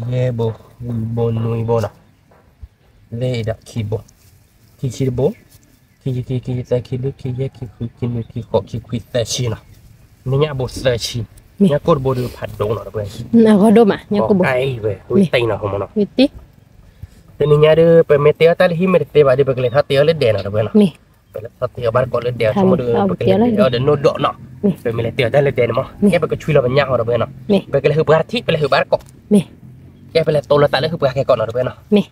เย่โบคุยโบนุยโบเนาะเลยดักคีโบคีชิโบคีแต่คีลุยคีเย่คีคุยคีนุยคีโคคีคุยแต่ชีเนาะเนี่ยโบแต่ชี nhá cốt bồ được phạt đồ nó vậy nào có đô mà nhá có bồ ai về uy tây nào không mà nó uy tí thế nên nhá đưa về mẹ tía ta đi mẹ tía bà đi về cái thắt tía lên đèn nào vậy nó nè về thắt tía bà có lên đèn xong rồi đưa về cái ở đến nốt độ nó về mẹ tía ta lên đèn mà cái về cái chui là bên nhau nào vậy nó về cái là hụp bát thít về là hụp bát cọ nè cái về là tô là tại là hụp bát cái cọ nào vậy nó nè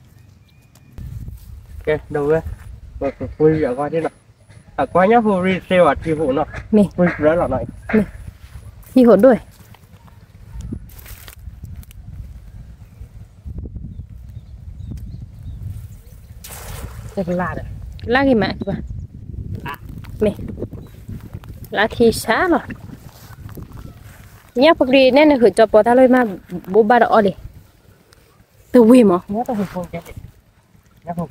cái đâu vậy về cái chui ở ngoài thế nào à qua nhá phụ đi xe hoạt thì phụ nó nè chui rất là này đi hỗn đuổi cái lá đấy lá gì mà bà nè lá thì xá rồi nhá phục đi nên là hủy cho bỏ ta lên mà bố ba đỏ đi từ quê mà nhá tao phụ cái nhá phụ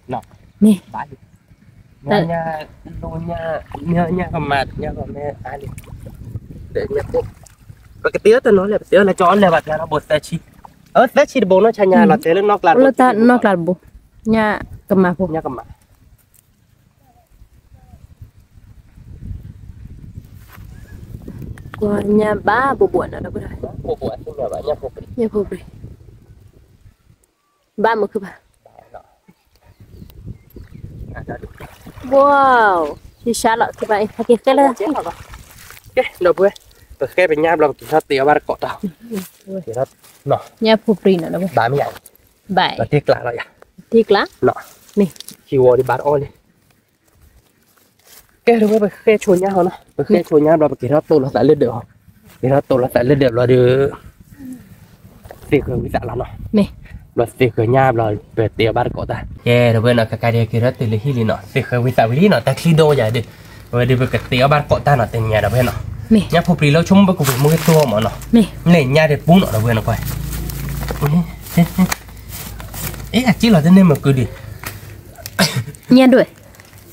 nó nè bãi nhà nhà cầm mát nhà cầm mẹ ai đi để nhà cô và cái tía tao nói là tía là cho là bạc nó bột ta chi ta chi bố nó cha nhà là tía lên nóc là ta nóc là bố nhà cầm mát bố nhà cầm mát của nhà ba bố buồn ở đâu rồi bố buồn thì nhà bố đi ba một cái ba wow thì sao lại cái vậy hay cái là cái đâu bữa tôi cái bên nhà làm chỉ sao tía ba cọ tao thì nó nó nhà bố đi nữa đâu ba mươi bảy và tiếc lại rồi à tiếc lắm nó nè chiều đi bán oi đi cái đâu bữa cái chuồn nhà nó cái chuồn nhà làm cái nó tôi là tại lên được cái nó tôi là tại lên được là được tiếc rồi bị dạ lắm nó nè là tiếc rồi nhà rồi về tía ba cọ ta yeah rồi bên nó cái đây kia đó từ lấy hi nó tiếc rồi bị dạ lý nó ta khi đô vậy đi rồi đi về cái tía ba cọ ta nó tiền nhà đó bên nó nè nhà phục đi lâu chung với cùng một cái tour mà nó nè nhà để bún nó đâu bên nó quay ấy à chỉ là thế nên mà cứ đi nhà đuổi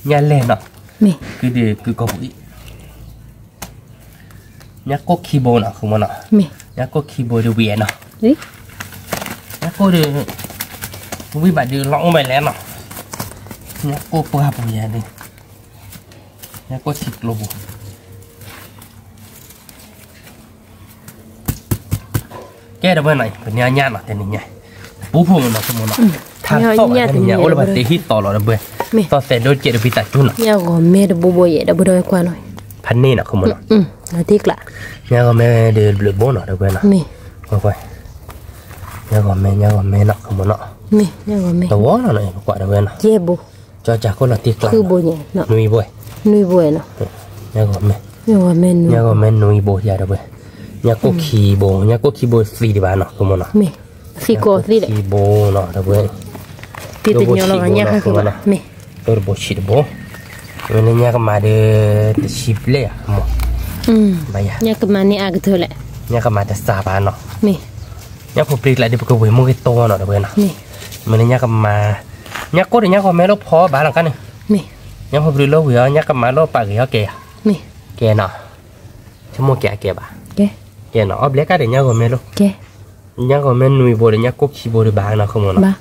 nhà lên nó nè cứ đi cứ có bụi nhà có keyboard nó không mà nó nè nhà có keyboard được biển nó đấy nhà có được với bạn được lỏng bài lén nó nhà có bơ bụi nhà đi nhà có thịt lô cái đó bên này nhà nhà nó thế này nhá bố phụ nó không nó thằng to này nhà ôi là bạn tí hít to rồi đó bên to sẽ đôi chuyện được bị tạt chung nó nhà gồm mẹ được bố bố vậy đã bố đôi qua rồi phần này nó không nó là tiếc lạ nhà gồm mẹ được lựa bố nó đâu bên nó quay nhà gồm mẹ nó không nó nhà gồm mẹ tao nó này quả đâu bên nó dê bố cho chả có là tiếc lạ cứ bố nhỉ nó nuôi nuôi nó nhà gồm mẹ nuôi bố giờ đâu bên nhà có khi bố xì đi bà nó không nó xì cô xì đấy khi bố nó đâu bên thì tự nhiên nó nhà khác mà tôi bố xì bố nên nhà cái mà để xì plei à mà bây giờ nhà cái mà này à cái thôi lại nhà cái mà để xả bà nó nè nhà phụ plei lại đi cái với một cái to nó đâu bên nó mình nhà cái mà nhà có thì nhà có mấy lốp phó bà làm cái này nhà phụ plei lốp vừa nhà cái mà lốp bà cái kè kè nó chứ mua kè bà kè nó ốp lấy cái để nhà có mấy lốp nhà có mấy nuôi bò để nhà có khi bò để bà nó không nó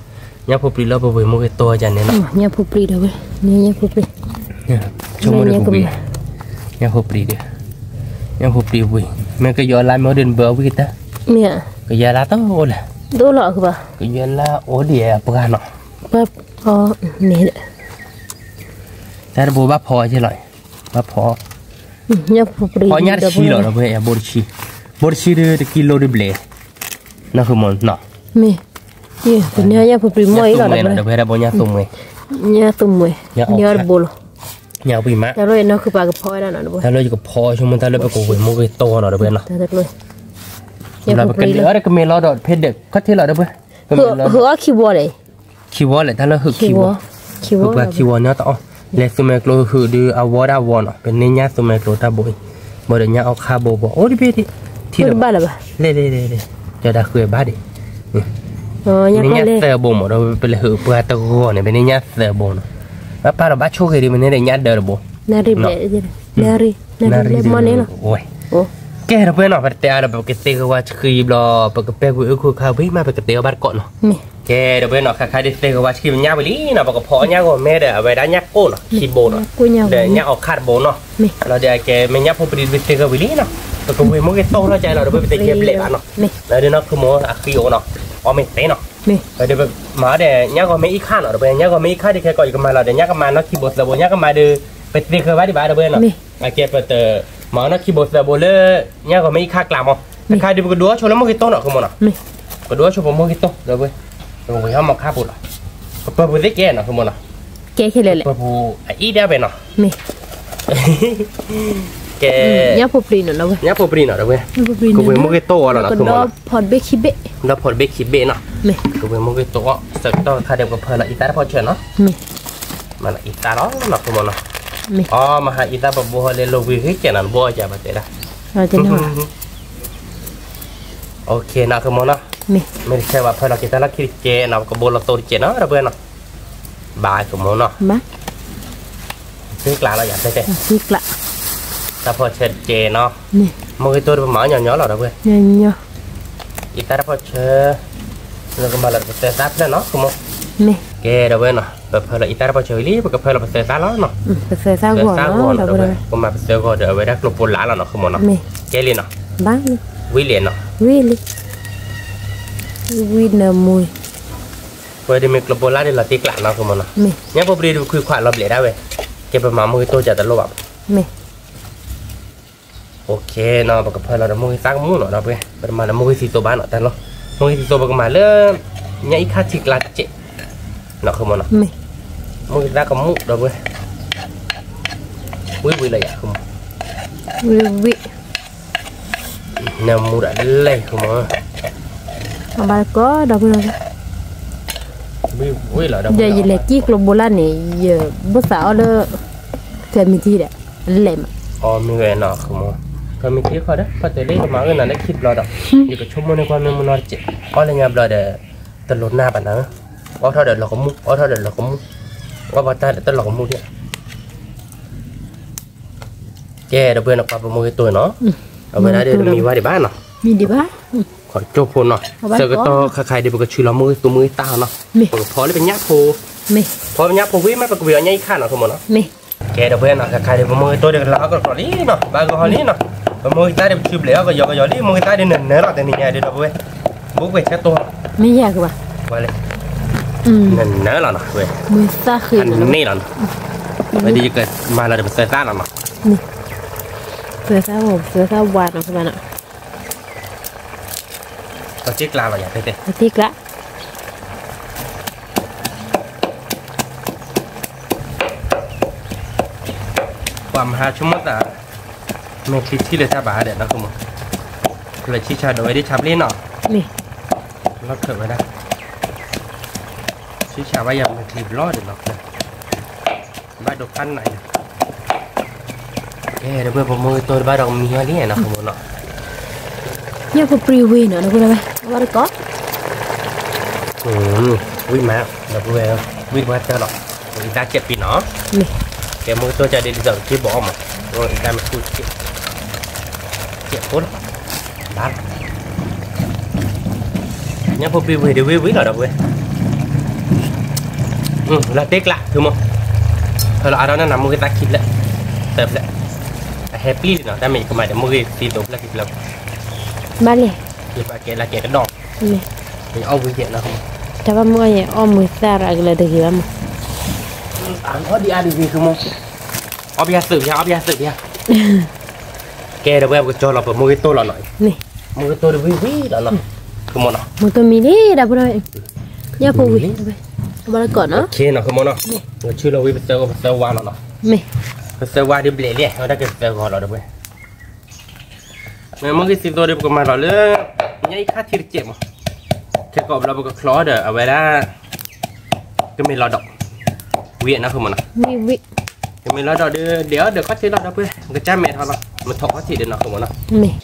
nhà phụ plei lốp với một cái to cho nên nó nhà phụ plei đâu nhà phụ plei cho mua được phụ plei nhà phụ plei đi nhà phụ plei vui mấy cái giò lại mới đến bờ với ta cái giò lá tao ô là đôi lọ cơ cái giò lá ô địa bờ nó bắp nè ta bố bắp phò chứ lại bắp phò nhà phụ plei phò nhát chi rồi bây giờ bột chi được kilo được bể nó không muốn nó nhà phụ plei mới rồi đó bây giờ bố nhà tôm mày nhà bolo nhà bị má ta rồi nó cứ bà cái phôi đó nó ta lấy cái phò xong mình ta lấy cái cổ với một cái to nó đó bây giờ ta rồi là cái lửa cái mê lo đó phết được cắt thế là đó bây hửa keyboard đấy keyboard lại ta lấy hửa keyboard nhá tao lấy số mấy lô hửa đưa award nó bên này nhá số mấy lô ta bồi bồi để nhá ao kha bò ô đi biết đi thì là ba là ba lên cho đã khơi ba đi nhá sờ bò mà đâu bên là hửa bờ tao gò này bên này nhá sờ bò nó ba là ba chua cái đi bên này để nhá đỡ bò nari mana nó ôi cái đó bên nó phải teo là cái teo qua khi lo cái pe của khu khao biết mà phải cái teo bắt cọn nó cái đó bên nó khai đi teo qua khi mình nhá với lý nó cái phò nhá của mẹ để về đá nhá cô nó khi bò nó để nhá ở khát bò nó là để cái mình nhá không bị teo với lý nó แต่ก็เว้ยมันก็โตแล้วใจเราเดี๋ยวไปเตะเก็บเละบ้านเนาะแล้วเดี๋ยวเนาะคือโมอะฟิโอเนาะอ๋อไม่เตะเนาะเดี๋ยวมาเดี๋ยวเนี้ยก็ไม่อีกข้างเนาะเดี๋ยวเนี้ยก็ไม่อีกข้างที่แค่ก่อนอีกมาเราเดี๋ยวเนี้ยก็มาเนาะคีย์บอร์ดเดี๋ยวเนี้ยก็มาเดี๋ยวไปเตะเคยไว้ที่บ้านเดี๋ยวเนาะโอเคไปเตะมาเนาะคีย์บอร์ดเดี๋ยวเลยเนี้ยก็ไม่อีกข้างกลางมั้งใครเดี๋ยวก็ดูว่าชนแล้วมันก็โตเนาะคือโมเนาะก็ดูว่าชนผมมันก็โตเดี๋ยวเว้ยเดี๋ยวผมเอามาฆ่าปุ๊บละก็เปิดปุ๊บได้แก่เนาะคือโมเนาะแก่แค่เลยแหละเปิดปุ๊บอีเดียไปเนาะแกเนี่ยพอปรีนเนาะเว้ยเนี่ยพอปรีนเนาะเว้ยก็เว้ยมันก็โตแล้วเนาะคือมันพอดเบคิเบะแล้วพอดเบคิเบะเนาะก็เว้ยมันก็โตสักต่อถ้าเดี๋ยวก็เพิ่มละอีตาพอเชิญเนาะมาละอีตาเนาะเนาะคือมันเนาะอ๋อมาหาอีตาแบบบัวเลยโลวิให้แกนั่นบัวจะมาเตะละโอเคนะคือมันเนาะไม่ใช่ว่าเพิ่มละกีตาร์ละคิดเจเนาะก็บัวละโตเจเนาะเว้ยเนาะบายคือมันเนาะซื้อกลาเราอยากได้แต่ซื้อกลาแต่พอเชิญเจเนาะมันก็ตัวเป็นหมาหย่อๆหรอเว้ยหย่ออีตาพอเชิญแล้วก็มาละเตะซับแล้วเนาะคือมันแกเดี๋ยวเว้ยเนาะแบบเพิ่มละอีตาพอเชิญรีบก็เพิ่มละเตะซับแล้วเนาะเตะซับก่อนเนาะเดี๋ยวเว้ยก็มาเตะก็เดี๋ยวเว้ยได้กลบปนหลาแล้วเนาะคือมันเนาะแกเรียนเนาะบ้างวิเรียนเนาะวินมวยเว้ยเดี๋ยวมีกลบปนหลาเดี๋ยวเราตีกลาเนาะคือมันเนาะเนี่ยพอปรีดูคุยขวานเราเบลได้เว้ยแกเป็นหมามือโตจัดตลอดโอเคเนาะปกติเราจะมุ่งสร้างมุ่งเนาะเราไปประมาณมุ่งสี่ตัวบ้านเนาะแต่เรามุ่งสี่ตัวประมาณเรื่องเนี่ยอีกค่าจิกลาเจเนาะคือมันเนาะมุ่งสร้างกับมุ่งเราไปวิเลยอะคือมันวิเนี่ยมุ่งได้เลยคือมันเอาไปก็เราไปเลยวิเหรอเราอย่าอย่าเล็กจี้กลมโบราณนี่อย่าภาษาเลยเกิดมีที่เด็ดเล่มอ๋อมีเงินเนาะคือมันก็มีที่เขาเด้อพอเตะเล่มาเงินนั่นได้คิดเราดอกอยู่กับชั่วโมงในความเป็นมันนอนเจ็บอ๋อเลยไงเราเดี๋ยวตลดหน้าปะนะอ๋อเท่าเดี๋ยวเราก็มุ่งอ๋อเท่าเดี๋ยวเราก็มุ่งว่าบัตรเดี๋ยวตลอดก็มุ่งเนี่ยแกเดี๋ยวเพื่อนเอาปลาประมงตัวเนาะเอาไปได้เดี๋ยวมีว่าที่บ้านเนาะมีที่บ้านขอโจโพนเนาะเจอก็ต่อใครเดี๋ยวก็ชื่อเรามือตัวมือตาเนาะพอเลยเป็นยักษ์โพพอเป็นยักษ์โพวิ่งไม่ปกติเอาใหญ่ข้าเนาะทั้งหมดเนาะแกเดี๋ยวเพื่อนเนาะใครเดี๋ยวมือตัวเดี๋ยวเราก็ขอนี้เนาะบางก็ขอนี้เนาะมือตาเดี๋ยวชื่อเปล่าก็ยอนี่มือตาเดี๋ยวเนื้อเราแต่นี่ไงเดี๋ยวเว้ยบุ๊กเว้ยแค่ตัวไม่ยากว่ะไว้เลยเนื้อเราเนาะเว้ยมือตาคืออันนี้เราไม่ได้เกิดมาเราเดี๋ยวเสือตาเราเนาะเสือตาผมเสือตาหวานเนาะคุณแม่เนาะก็จิกลาเราอยากได้แต่จิกละความหาชุ่มแต่ไม่คิดที่เลยชาบาเด็ดนะคุณหมอเลยชี้ชาโดยได้ชับเล่นเนาะนี่เราเกิดไว้ได้ชี้ชาว่าอย่างมันคลิปรอดเด็ดหรอกเลยบ้านดอกพันไหนเดี๋ยวเพื่อนผมมือตัวบ้านดอกมีอะไรเนี่ยนะคุณหมอเนาะเนี่ยพอปรีวินเนาะนะคุณอะไรว่าได้ก็วิ่งมาเดี๋ยวเพื่อนวิ่งมาเจอหรอกอีตาเจ็บปีเนาะนี่แกมือตัวใจเด็ดจังที่บอกมาว่าอีตาไม่พูดเจ็บปุ๊บบ้านเนี่ยพอปรีวินเดี๋ยววิ่งหน่อยเดี๋ยวเว้ยแล้วเด็กละคือมั้งเธอเราเอาแล้วนั่นนะมือตาคิดแล้วเติบแล้วแฮปปี้เนาะแต่ไม่ก็มาเดี๋ยวมือตีตบแล้วคิดแล้วบ้านเลยเก็บแกละแกก็ดอกนี่เอาไปเก็บนะครับแต่ว่ามือเนี่ยอ้อมมือซาอะไรเลยเดี๋ยวมั้งพอดีดีคือมั้งเอาไปยาสืบเอาไปยาสืบแกเดี๋ยวแบบก็จอเราเปิดมือโตเราหน่อยนี่มือโตเดี๋ยววิ่งแล้วเนาะคือมั้งเนาะมือตัวมีนี่ดับเลยเนี่ยพอวิ่งไปบ้านก่อนเนาะโอเคเนาะคือมั้งเนาะชื่อเราวิ่งไปเจอกับเซลวานเนาะไม่เซลวานเดี๋ยวเบลลี่เราได้กับเซลวานเราเดี๋ยวไปเมื่อกี้สิตัวเดียวก็มาเราเลยยังอีกค่าที่เจ็บมั้งแค่กอบเราก็คลอเดอร์เอาไว้ได้ก็ไม่รอดอกเวียนนะคือมันนะวิก็ไม่รอดอกเดี๋ยวก็ที่รอดอกเพื่อนก็จ้าแม่เขาเนาะมันถกเขาที่เดินเนาะคือมันนะ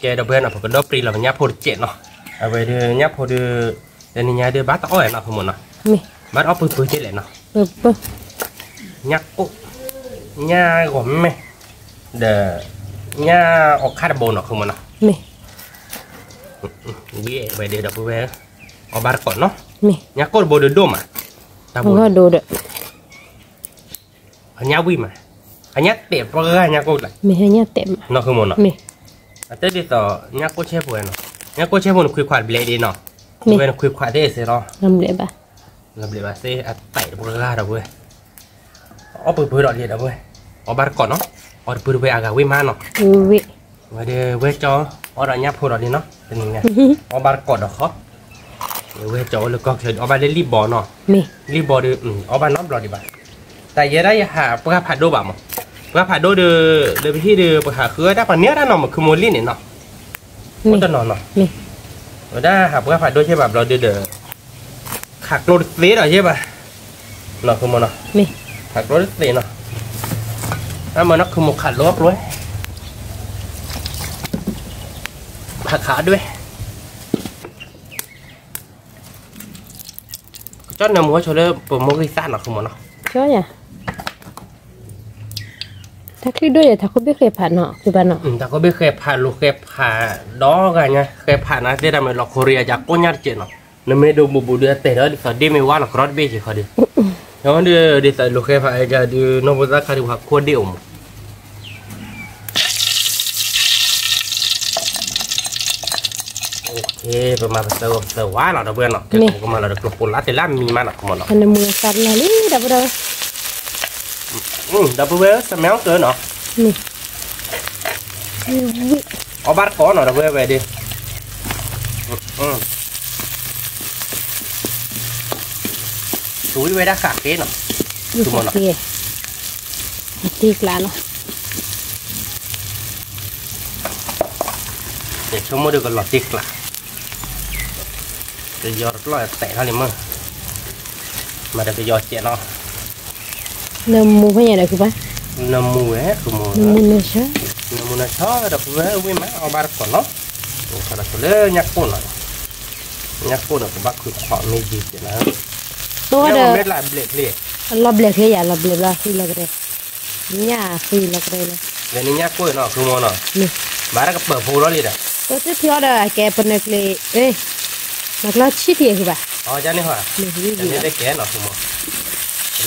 แกเดี๋ยวเพื่อนนะผมก็ดอกปรีเราเป็นยักษ์โพดเจ็ดเนาะเอาไว้เดี๋ยวยักษ์โพดเดี๋ยวนี้เดี๋ยวบ้าต้อยเนาะคือมันนะบ้าอ้อปื้อเจ็ดเลยเนาะยักษ์โอ้ยักษ์ผมไม่เดี๋ยวยักษ์ออกคาร์บอนเนาะคือมันนะวิ่งไปเดี๋ยวเพื่อนเอาบาร์ก่อนเนาะยักษ์ก็โบดูมาตาบุญดูเด้ออันยักษ์วิ่งมาอันยักษ์เตะเพราะอันยักษ์ก็เลยไม่อันยักษ์เตะเนาะคือมันเนาะ แต่ที่ต่อเนี่ยก็เชฟบุญเนาะเนี่ยก็เชฟบุญคุยขวานเบลดีเนาะบุญคุยขวานได้เสียเนาะลำเล็บอ่ะลำเลียบเสียไต่บุญกล้าเราบุญเอาปืนดอกเดียวเราบุญเอาบาร์ก่อนเนาะเอาปืนไปอากาศวิมานเนาะวิมาเดี๋ยวเวจอเอาดอกเนี่ยพูดดอกดีเนาะเป็นยังไงเอาบาร์ก่อนดอกเขาเวจอแล้วก็เชิญเอาบาร์รีบบอลเนาะรีบบอลดูเอาบาร์น้ำรอดีบ่าแต่ยังได้หาปลาผัดโดบ่ามั้งปลาผัดโดเดือไปที่เดือไปหาคือได้ปลาเนี้ยได้เนาะมันคือโมลี่เนี่ยเนาะมันจะนอนเนาะได้หาปลาผัดโดใช่ป่ะเราเดือขักโรดเสียหน่อยใช่ป่ะเนาะคือมันเนาะขักโรดเสียเนาะแล้วมันนักคือมันขัดรอบด้วยผักขาด้วยcho nên mua cho nó mua cái sạn nó không muốn nó cho nhỉถ้าคลิปด้วยถ้าเขาไม่เคยผ่านเนาะคือบ้านเนาะถ้าเขาไม่เคยผ่านลูกเคยผ่านดอกกันไงเคยผ่านนะที่ทำให้เราโคเรียจากก้นยัดเจนเนาะนั่นไม่ดูบุบเดือดแต่แล้วเขาดีไม่ว่าหรอกรถเบจิเขาดีแล้วเดี๋ยวใส่ลูกเคยผ่านจะดูโนบุตะเขาดูว่าโคตรเดี่ยวโอเคประมาณเซอร์ว่าเราเพื่อนเนาะเกี่ยวกับมาเราเด็กปุ่นละแต่ละมีมาหนักหมดเนาะอันนี้มือสั่นเลยดับเบิ้ลดับเบิ้ลสมัยเกินเนาะเอาบาร์ก้อนเนาะดับเบิ้ลไปดิดูไว้ได้ขาเกนเนาะดูมันเนาะตีกลาเนาะเด็กชั่วโมงเดียวก็หลอดตีกลาจะยอดลอยแตะเท่านี้มั้งมาเดี๋ยวจะยอดเจี๊ยเนาะน้ำมูกเป็นยังไงคือปะน้ำมูกคือมูน้ำมูกน่ะช่น้ำมูกน่ะช่อดับเบิ้ลวิ่งมาเอาบาร์ก่อนเนาะโอ้ขนาดเลยยักษ์ปุ่นเนาะยักษ์ปุ่นก็บักคือขอไม่ดีเจ้านะตัวเดียวเม็ดลายเบลดเลยเราเบลดเลยอย่าเราเบลดเราคือเราก็ได้เนี่ยคือเราก็ได้เลยเดี๋ยวนี้ยักษ์ปุ่นเนาะคือมูเนาะบาร์ก็เปิดพูแล้วเลยเด้อตัวที่เราได้แกเป็นนักเลงนักล่าชิดเหี้ยคือปะอ๋อจ้านี่เหรอจ้านี่ได้แก่เนาะคือมู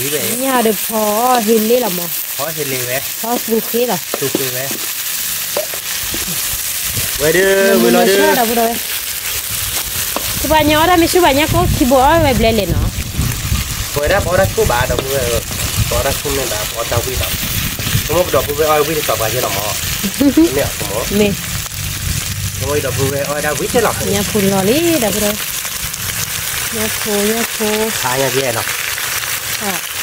รีเว่เนี่ยเดี๋ยวพอเห็นเลยละมั้งพอเห็นเลยเว้ยพอสุกเลยละสุกเลยเว้ยเว้ยเด้อเว้ยเด้อคือบ้านย้อนได้ไม่ใช่บ้านย้อนก็ขี้บัวไว้เบลเลยเนาะเว้ยได้พอได้กูบ้าเด้อเว้ยพอได้กูไม่ได้พอได้วิ่งเนาะสมมติดอกเว้ยเอาวิ่งต่อไปใช่หรอหมอเนี่ยสมมติสมมติดอกเว้ยเอาได้วิ่งใช่หรอเนี่ยพูนลอลี่เด้อเว้ยเนี่ยพูขายยังไงเนาะ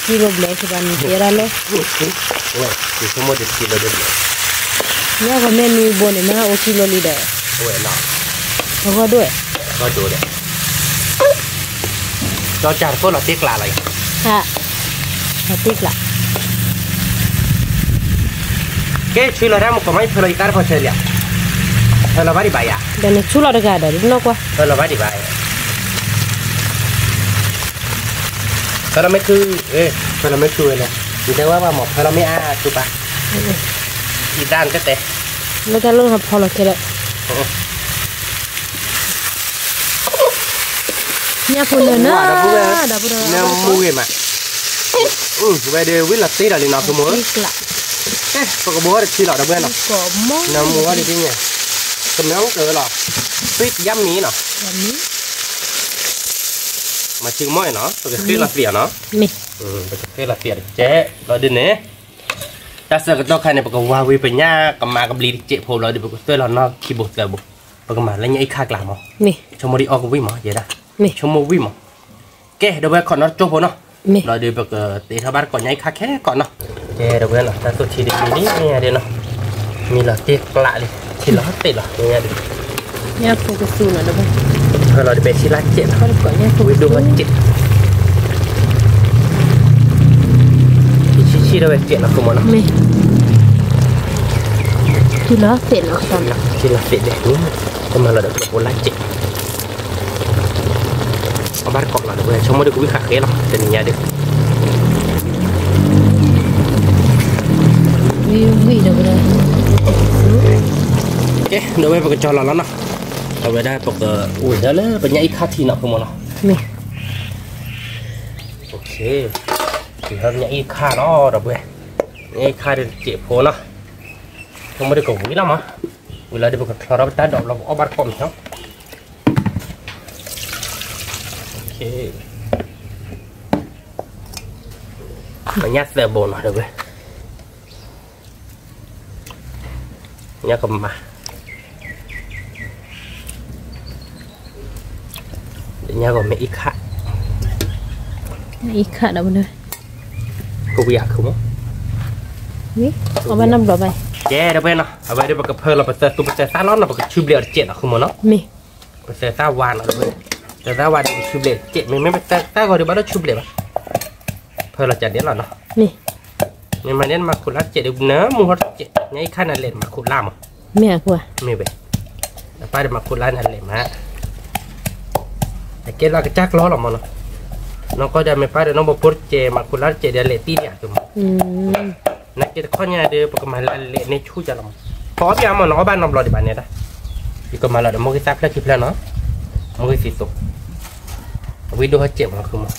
กิโลเบลคือบ้านเดียร์เลยเว้ยที่สมมติกิโลเดียวเนี่ยก็เมนูบนเนี่ยมันเอากิโลลีเด้อเว้ยเนาะเขาก็ด้วยก็ดูเด้อจอจานก็เราตีกลาเลยค่ะเราตีกลาเก๋ช่วยเราได้มั้งก็ไม่ช่วยเราอีกการพอเฉลี่ยช่วยเราบ้าดีไปอ่ะเดี๋ยวนี้ช่วยเราได้กันเดี๋ยวนี้ก็ช่วยเราบ้าดีไปช่วยเราไม่คือช่วยเราไม่ช่วยเลยดีแต่ว่าหมอช่วยเราไม่ถูกปะอีด้านก็เตะแล้วก็เรื่องทำพอเราแค่ละเนี่ยพูดเลยนะดับเบิ้ลเนี่ยมูเกมอ่ะไปเดี๋ยววิ่งหลับตีอะไรเนาะคือมั้งปกติบัวที่หล่อดับเบิ้ลเนาะน้ำมูว่าดีจริงเนี่ยสมัยนั้นเกิดหรอฟิตย้ำนี้เนาะมาชิงม้อยเนาะปกติเราเสียเนาะปกติเราเสียเจ๊เราดินเนี่ยถ้าเสกตัวใครเนี่ยปกติว่าวิปัญญากับมากับลีเจ็บพอเราดิปกติเราเนาะคีย์บอร์ดเราบุปกติมาแล้วยังไอ้ข้ากลางมั้งชมโมดีออกวิ่งมั้งเยอะได้ชมโมวิ่งมั้งแกเดี๋ยวไปก่อนเนาะจบพอเนาะเราเดี๋ยวปกติทบ้านก่อนยังไอ้ข้าแค่ก่อนเนาะแกเดี๋ยวไปเนาะถ้าตัวชีดีนี่เนี่ยเดี๋ยวเนาะมีเราตีกละเลยชีละติดหรอเนี่ยดิเนี่ยโฟกัสซูนอ่ะเดี๋ยวไปเราจะไปชีละเจ็ดก่อนเนี่ยโฟกัสดูว่าเจ็ดชีเราไปเจ็ดแล้วคือมันเนาะชีละเสร็จแล้วตอนชีละเสร็จเด็กนี่ก็มาเราเดี๋ยวเราโอนละเจ็ดเอาบ้านเกาะเราเดี๋ยวชมมาดูกูวิขาเกล้หรอเป็นยังไงดิวิเดี๋ยวไปเลยเอ๊ะเดี๋ยวไปปกจอเราแล้วเนาะเอาไปได้ปกอุ้ยเดี๋ยวเลยเป็นยังไงค่าทีเนาะคือมันเนาะโอเคถือว่ายังไงค่าเนาะเดี๋ยวไปยังไงค่าเดี๋ยวเจ็บโผล่เนาะชมมาดูกูวิแล้วมั้ง เวลาเดี๋ยวก็เราตัดดอกเราเอาบาร์ก่อนเนาะโอเคมันยัดเสือบนหน่อยเดี๋ยวไปยัดกับมาเดี๋ยวยัดกับไม่อีกค่ะอีกค่ะเดี๋ยวมันเลยกูอยากคือมั้งนี่เอาไปน้ำดอกไปเจ๊เดี๋ยวไปเนาะเอาไปเดี๋ยวไปกับเพื่อนเราไปเจอตัวไปเจอซาล้อนเราไปกับชูเบลเจ็ดอ่ะคือมั้งเนาะมีไปเจอซาวานอ่ะด้วยเจอซาวานไปชูเบลเจ็ดไม่ไปเจอซาก็เดี๋ยวบ้านเราชูเบลป่ะเพื่อนเราจัดเดี๋ยวเราเนาะนี่นี่มาเน้นมาขุดลัดเจ็ดเดี๋ยวเนื้อมูฮัดเจ็ดนี่ขั้นนั่นเลยมาขุดล่ามอ่ะไม่อะกว่าไม่ไปแต่ป้าเดี๋ยวมาขุดล่านั่นเลยมาแต่เกล้าก็จักล้อหรอมั้งเนาะน้องก็จะไม่ป้าเดี๋ยวน้องบอกพูดเจมาขุดลัดเจ็ดเดี๋ยวเละตีเนี่ยจุ่มนักเก็ตข้อนี้เดี๋ยวปกติมาเละในชูจะลำพอพี่อามันน้องบ้านน้องรอดีบ้านเนี่ยนะอีกก็มาแล้วเดี๋ยวมึงก็ซับแล้วคลิปแล้วเนาะมึงก็สิสุกวิดีโอเจ็บมันคือมั้ง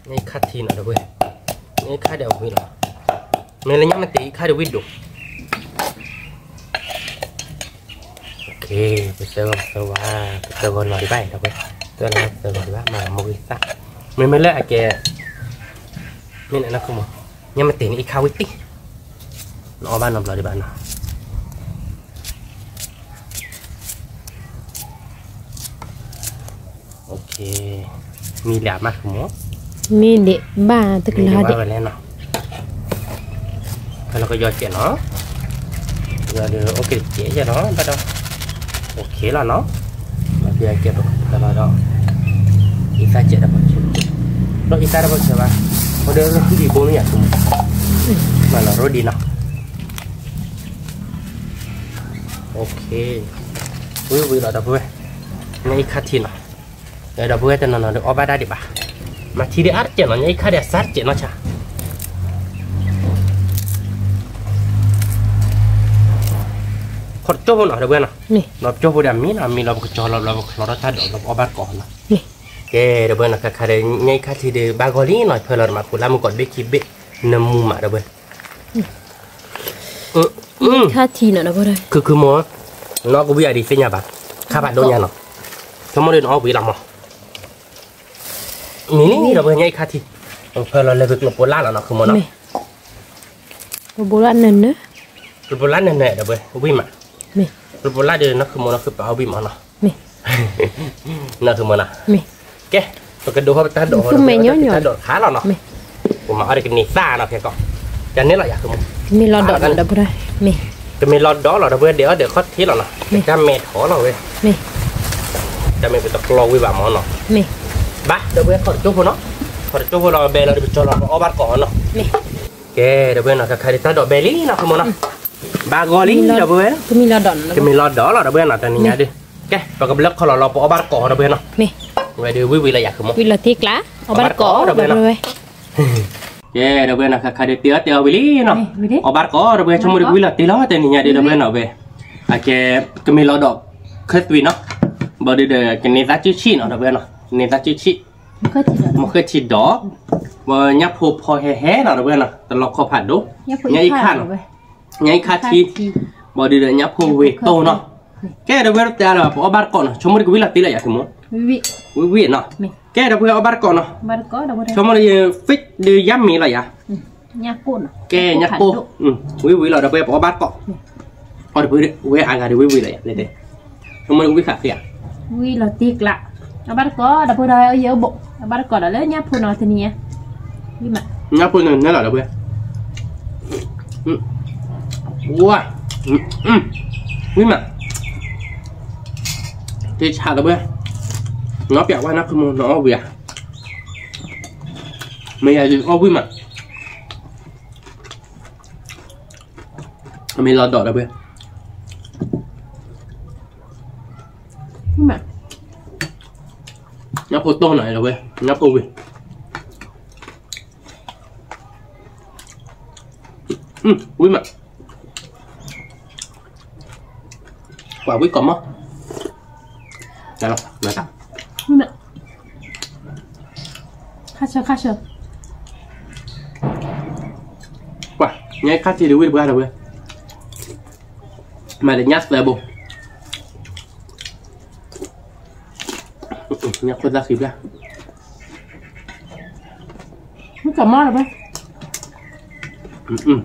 นี่คัดทีน่ะเดี๋ยวเว้ยนี่คัดเดี๋ยววิ่งหรอเมื่อไรยังมันตีคัดเดี๋ยววิ่งดูโอเคไปเจอกันหน่อยไปเดี๋ยวเว้ยเจอแล้วเจอกันว่ามาโมกิซ่าไม่เลิกอะแกนี่ไหนนะคุณหมอยังมันตีนี่อีกข้าววิตี้น้องบ้านน้องเราดีบ้านนะโอเคมีเหลือมากคุณหมอมีเด็กบ้าตึกลาเด็กแล้วเนาะแล้วเราก็ย่อยเจ็ดเนาะเดี๋ยวโอเคเจ๊จะเนาะไปดูโอเคแล้วเนาะมาเบียร์เก็บแล้วมาดูอีซ่าเจ็ดแล้วพอชิมแล้วอีซ่าแล้วพอใช่ปะพอเดินเราที่ดีโบนี่อ่ะคุณมาเรารถดีเนาะโอเควิเราดับเบิ้ลนี่คัดทีเนาะเดี๋ยวดับเบิ้ลจะนอนเดี๋ยวออกไปได้ดิป่ะมาทีเดียวเจ็บหน่อยนี่ข้าเดียสัตเจ็บนะจ๊ะขดโจ้หน่อยเดี๋ยวเว้ยนะเราโจ้พอดีมีนะมีเราก็จอเราถ้าเดี๋ยวเราเอาบัตรก่อนนะเดี๋ยวเว้ยนะข้าเดียนี่ข้าทีเดียวบางคนนี่หน่อยเพื่อเรามาคุยแล้วมันกดเบรกคิดเบรกน้ำมูมาเดี๋ยวเว้ยข้าทีน่ะนะพ่อได้คือหมอน้องกูวิจารณ์ดีเสียบ้างข้าบัตรโดนยังเนาะสมมติน้องวิลามั้งนี่เราเป็นไงค่ะที่เพื่อเราเลยไปกลบโบราณแล้วเนาะคือมันเนาะโบราณนั่นนะโบราณนั่นแหละเดี๋ยวไปวิ่งมาโบราณเดี๋ยวนักคือมันคือเปล่าวิ่งมาเนาะนั่นคือมันนะแกปกติดูเขาตัดดอกตัดดอกขาเราเนาะผมมาอะไรกันนี่ซ่าเนาะแค่ก่อนจานนี้เราอยากคือมันมีรอดดอกเดี๋ยวไปจะมีรอดดอกเราเดี๋ยวเขาที่เราเนาะจะเมทหอเราเว้ยจะไม่เป็นตะกลอวิบากมันเนาะบ้าเดี๋ยวเว้ยขอจุ๊บเนาะขอจุ๊บเราเบลเราไปจอดเราเอาบัตรก่อนเนาะแกเดี๋ยวเว้ยนะใครตัดดอกเบลลี่นะคือมันนะบางกอลี่เดี๋ยวเว้ยก็มีรอดดอกก็มีรอดดอกเราเดี๋ยวเว้ยนะแต่นี่ดิแกปกติเลิกเขาเราเอาบัตรก่อนเดี๋ยวเว้ยเนาะเว้ยเดี๋ยววิลอยากคือมันวิลทิกละเอาบัตรก่อนเดี๋ยวเว้ยแกเดี๋ยวเว้ยนะใครเดี๋ยววิลลี่เนาะเอาบัตรก่อนเดี๋ยวเว้ยชมวิลตีล้อแต่นี่เดี๋ยวเว้ยเนาะเว้ยแกก็มีรอดดอกเคสวีเนาะบอดี้เดี๋ยวกันนี่ตัดชิ้นเนาะเดี๋ยวเว้ยเนาะนี่ตัดชิ้นมันเคยฉีดดอกว่ายับพอแห่ๆหน่อยเพื่อนนะแต่เราขอผ่านดูยับอีกขั้นยับอีกขั้นทีบอดีเดี๋ยวยับพเวทโตเนาะแกเดี๋ยวเพื่อนจะเราเอาบัตรก่อนชมมือกูวิลาตีเลยอย่างสมมติวิเนาะแกเดี๋ยวเพื่อนเอาบัตรก่อนเนาะชมมือฟิตเดี๋ยวยับมีอะไรอย่างยับปูนแกยับปูวิเราเดี๋ยวเพื่อนเอาบัตรก่อนพอเดี๋ยวเพื่อนวิอ่างเดี๋ยววิเลยเลยเด็ดชมมือกูวิขาดเสียวิเราตีกละเอาบัตรก่อนเดี๋ยวพูดอะไรเอาเยอะบุเอาบัตรก่อนแล้วเนี่ยพูดนอนทีนี้วิ่งมาเนี่ยพูดนั่นแหละเดี๋ยวเพื่อนว้าวิ่งมาที่ชาเดี๋ยวเพื่อนน้องเปียกว่านักขโมยน้องเบียไม่อยากจะเอาวิ่งมามีรอดดอกเดี๋ยวเพื่อนวิ่งมานับโคโต้หน่อยเลยเว้ยนับโควิวิ่งมากว่าวิ่งก่อนมั้งได้แล้วนะครับวิ่งมาข้าเชื่อ nhai khát thì đuôi bữa rồi mà để nhát là bụng nhát quên ra kịp ra không cầm mò được không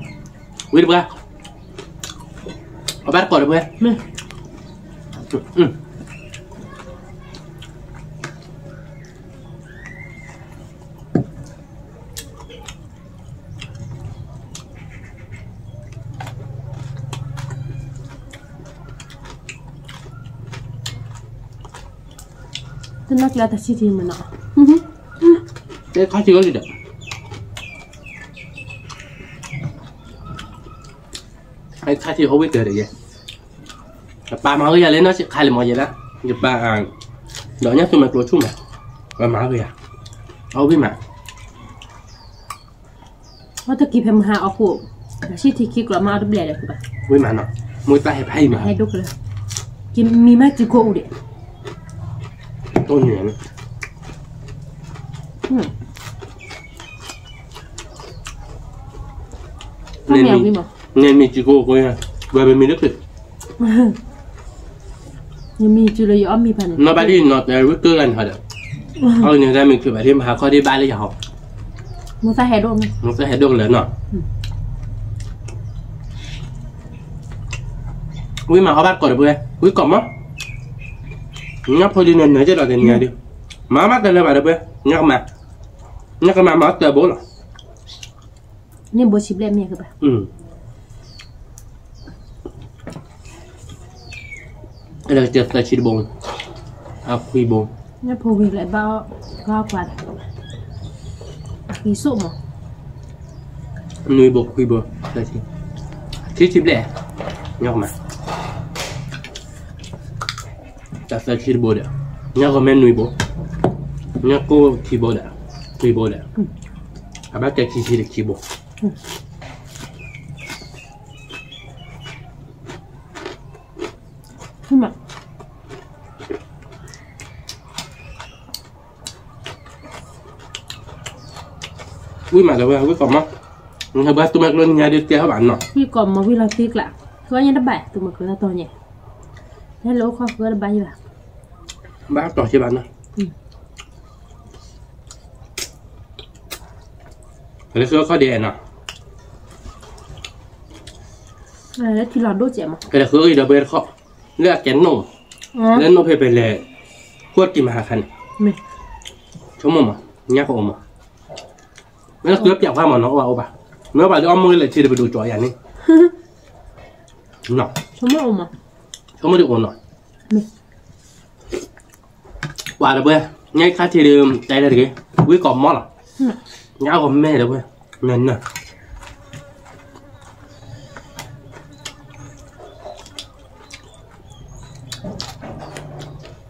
quên bữa ở bát cỏ được bữa Tôi nói là ta chỉ thì mà nọ. Cái khó chưa gì được. Cái khó chưa không biết được gì. Ba má cái lên nó sẽ khai là mọi gì đó. Nhập ba đó nhá tôi mặc đồ chung mà. Ba má cái à. Không biết mà. Nó ta kịp hem hà ở phụ. Chỉ thì khi có mà được lẹ được các bạn. Với mà nó. Môi ta hẹp hay mà. Hay đúc rồi. Chỉ mi mắt chỉ cô đấy. Tôi nhện. Nên mình chỉ cô coi à. Về bên mình nước thịt. Nhưng mình chưa lấy ấm mi phần. Nó bắt đi nó để vứt cơ lần hồi được. Thôi nhưng ra mình phải thêm hà coi đi ba lấy học. Nó sẽ hết luôn. Nó sẽ hết luôn lớn rồi. Quý mà họ bắt cỏ được bữa. Quý cỏ mất. Nhóc thôi đi nên nữa chứ là tiền nhà đi. Má mắt lên bà được bữa. Nhóc mà. Nhóc mà mất tờ bố rồi. Nên bố chip lên mẹ các bạn. Đây là tờ chỉ bồn. Quy bồn. Nó phù hợp lại bao cao quạt. Khí sụm mà. Nuôi bột quy bồn. Đây thì. Chỉ chip lẻ. Nhóc mà. Đặt ra chỉ bồn đấy. Nhóc có men nuôi bồn. Nhóc cô chỉ bồn đấy. Quy bồn đấy. Bác cái chỉ được chỉ bồn. Nhưng mà quý mà đâu quý còn mất ngày ba tôi mặc luôn nhà đi theo các bạn nọ quý còn mà quý là tiếc lạ có những đứa bạn tôi mặc là to nhỉ thế lỗ kho cứ là bao nhiêu bác tỏ cho bạn nè cái đó có đèn nè đấy thì lọt đốt trẻ mà cái đó có gì đâu bây giờ khó là chén nổ lên nó phải về lệ quất kim hà khăn chống mà nhá cổ mà nó cướp chạm qua mà nó vào bà nó bảo cho ông mới lại chỉ được đủ chọi này nọ chống không mới được ổn nổi quả được bây ngay khá thì đường đây là cái quý còn mót à nhá còn mẹ được bây nên nè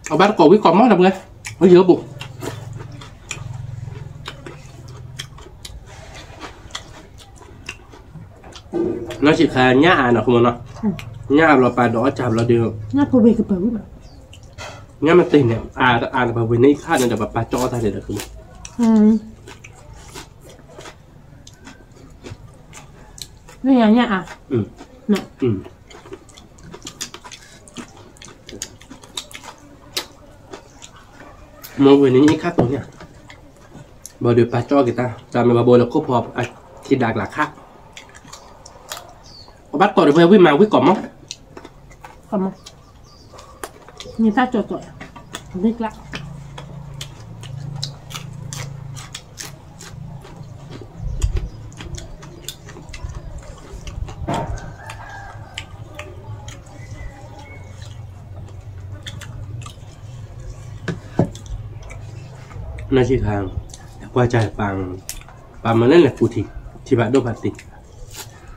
ở bát cổ quý còn mót được nghe nó dở bụng nó chỉ khá nhã nó không nó nhã là bà đó chạm là được nhá phù về cái bờ mà nhá mà tình này là bà về này khác nên là bà cho ra để được không cái nhá à nè mà về này khác rồi nha bà được bà cho người ta mà bà bồi là cốp hộp thì đạt là khác bắt cỏ được với quý mà quý cỏ móc không người ta cho tội thích lắm nó chỉ hàng qua trải bằng mà nên là cụ thì bạn đâu bạn tỉnh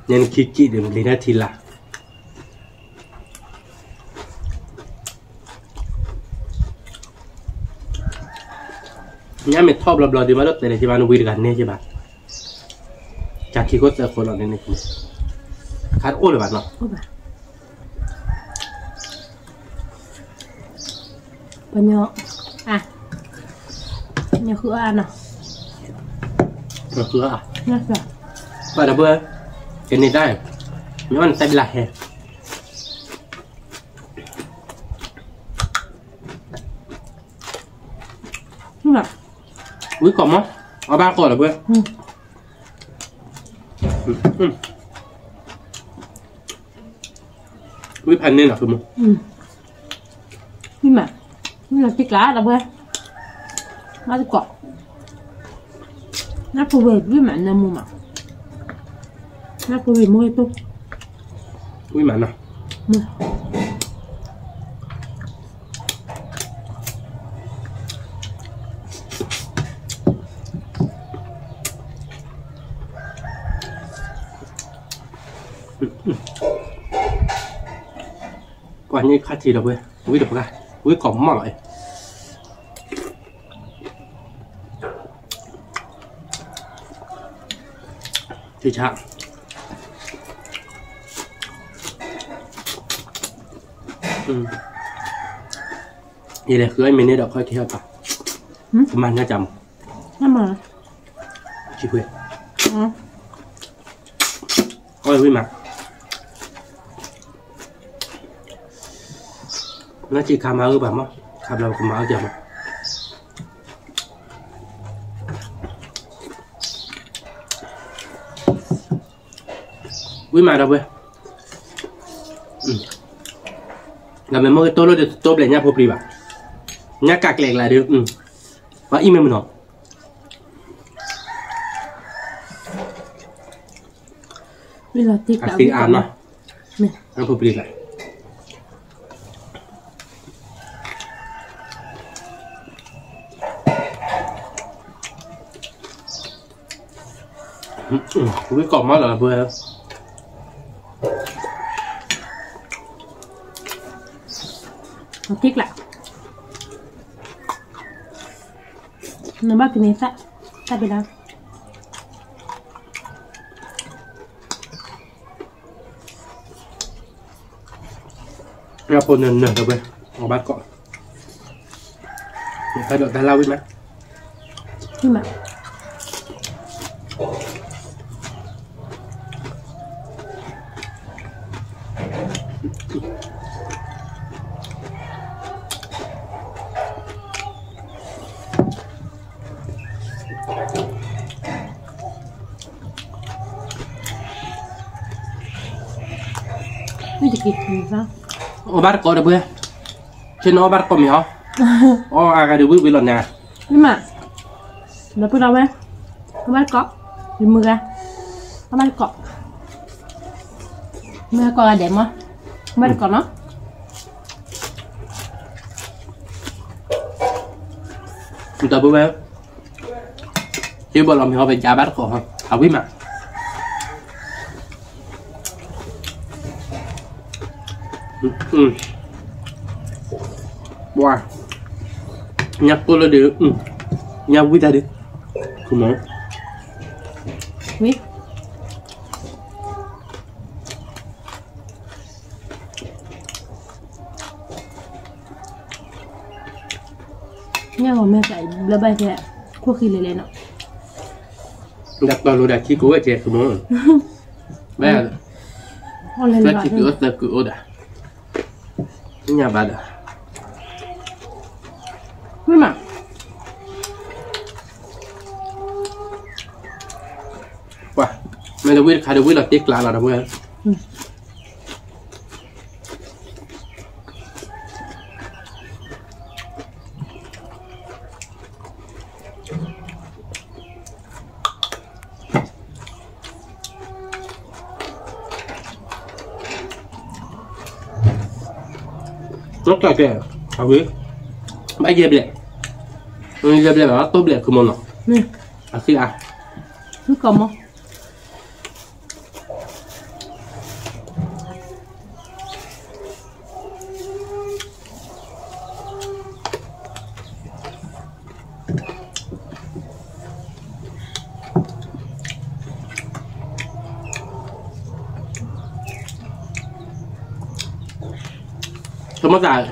nên khi chị được lấy ra thì là nhá mình thọp lọp lọp đi bắt được để chị bạn nuôi được gần nè chị bạn chả khi có sợ khổ lọp này không khát ôn rồi bạn nọ bao nhiêu nhà khứa ăn nào khứa à nhá rồi bạn đã bơi cái này đây nếu ăn tay lại đúng rồi úi còn á ở ba còn là bữa úi phần nên là không nhưng mà là cái cá là bữa nó sẽ cọ nó phù hợp với mặn là mua mà nó phù hợp mua tôi úi mặn nào quả như khát thì đâu bữa úi được ra úi còn mỏ lại thì chạm vậy là cứ anh mình đi đọc coi theo tập mà nha chồng mà chị Huyền coi với mặt nó chỉ khám áo bà mà khám đâu cũng áo chồng quý mà đâu vậy là mình mới tôi được tôi lại nha phụ bà nha cạc lẹt lại được và im mình nó bây giờ tiếp cái ăn mà ăn phụ lại cái cọng mắt là vừa tiếc lại nó bắt cái này ta bị đau ra phun nền nền đâu vậy ở bát cọ phải đợi ta lau đi mà nhưng màไม่จะกินซะ ở bát cọ đâu vậy trên nó bát cọ mì hả cái điều với lần nhà nhưng mà nó cứ đâu vậy nó bắt cọ đi mưa ra nó bắt cọ mưa cọ là đẹp mà bắt cọ nó chúng ta bữa bé chứ bao lần họ về trả bát cọ hả à quý mà wow nhạc cô là được nhạc quý ta được không nói quý nhạc của mẹ phải là bài thế có khi lên nó đặt vào lô đặt chi cố ở trẻ không nói bé rất chi cố là cố đã nhà bà đã nhưng mà wow mày đâu biết khai đâu biết là tiếc là đâu biết rất là kìa không biết mấy dẹp lẹ bảo tốt lẹ của nó à khi à cứ cầm không không có dài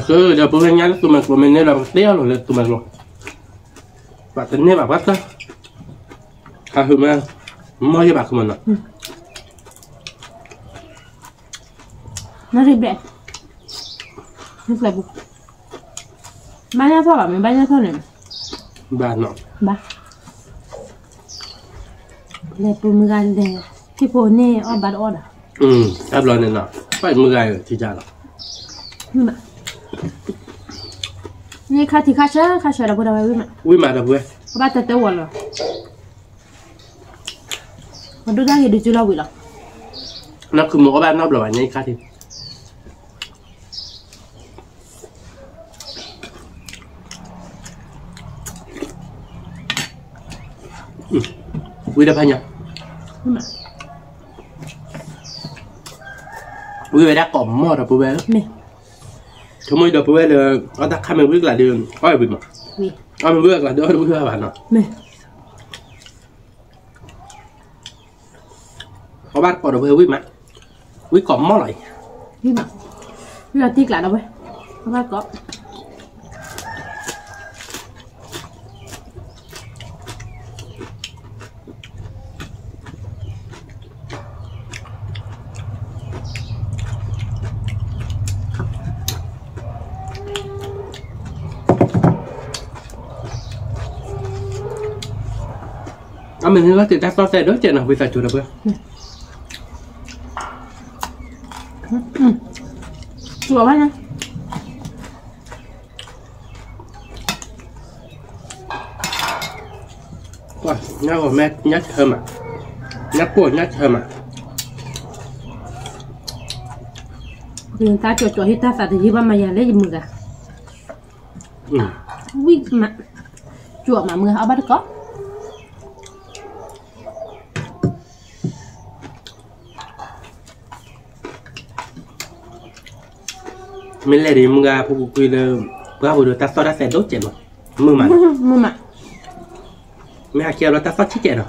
cứ giờ bữa nhanh tụi mình nên là đeo rồi tụi mình rồi và tính này bảo bắt đó hư mà mới với bà của mình rồi riblet nó phải buộc bao nhiêu thôi mình bao nhiêu thôi này ba nọ baเลยปูมือกันเลยที่ปูนี่อ้อบาดอ้อดอ่ะครับรอเนี่ยเนาะไปมือไงที่จ้าเนาะนี่ข้าที่ข้าเชื่อเราพูดอะไรวิ่งมาแล้วเว้ยบ้าแต่ตัวเหรอมันดูได้ยังดูจุฬาวิ่งหรอนักคือหมอบ้านนอกหรอวะนี่ข้าที่วิ่งได้พันยังวิ่งไปได้กล่อมหม้อดับเบิลเวลchúng mình đập về là nó ta khai mình biết là đường oi bị mà mình biết là đỡ đúng chưa bạn nào có bác bỏ đập về biết mà biết có món lại biết mà biết là tiếc lại đâu vậy có bác có mình có thể đặt to xe đối chuyện nào với sao chủ được không? Chùa bác nha. Wow, nhắc vào mẹ nhắc thơm à? Nhắc của nhắc thơm à? Người ta chùa hít ta phải thì ba mày lấy gì mưa à? Quý mà chùa mà mưa họ bắt được có. Mình lấy đi mưa phụ quy là bữa vừa được ta xóa đã xe đốt chén rồi mưa mà mẹ kia nó ta xóa chết chén rồi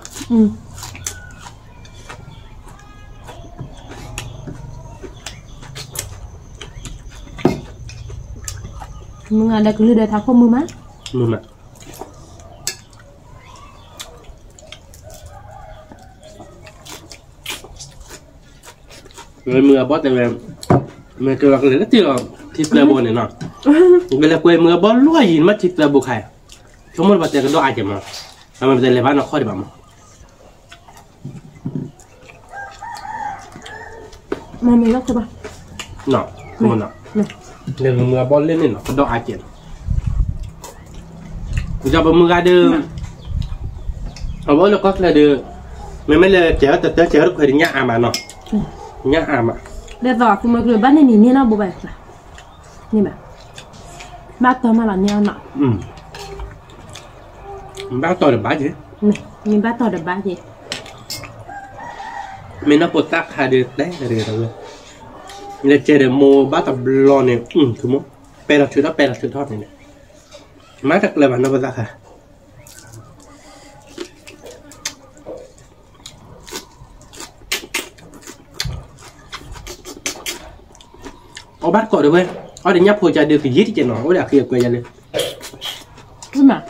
mưa ada cứ đưa tháo không mưa mà rồi mưa bớt rồi mẹ kêu là cái rất nhiều thịt là bò này nọ cái là quê mưa bò lúa gì mất thịt là bò khai chúng mình bắt cái đó ai chứ mà mình bây giờ lấy nó khỏi đi mà mình lóc cho ba nọ không nọ nên mưa bò lên này nọ cái đó ai chứ giờ mưa ra đưa ở bữa nó có là đưa mình mới là chéo tới chéo được phải nhả mà nọ nhả mà để vào cùng mọi người bắt nên nhìn nó bộ bạch này nhìn mà bác to mà là nhau nọ bác to được bác gì này nhìn bác to được bác gì mình nó bột tắc hai đứa đấy là được rồi mình chơi để mua bát tập lo này thứ mốt pe là chữ thoát này má thật là bạn nó bột tắc à ở bát cọ được không? Ở đây nhấp hồi chạy được thì giết cho nó, ở đây kia quay ra lên. Đúng mà.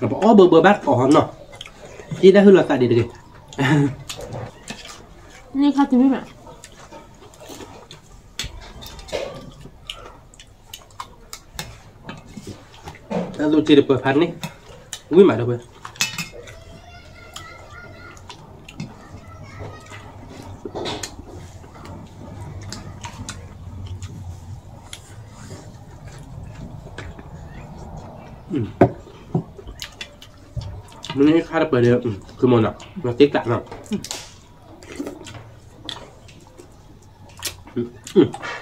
Ở bờ bát cọ nó, chỉ đã hư là tại để được. Nên khát thì biết mà. Đã rồi chỉ được bờ phát này, quý mà đâu vậy? Mình khá là bờ được, cứ một nào, nó tiếc cả nào.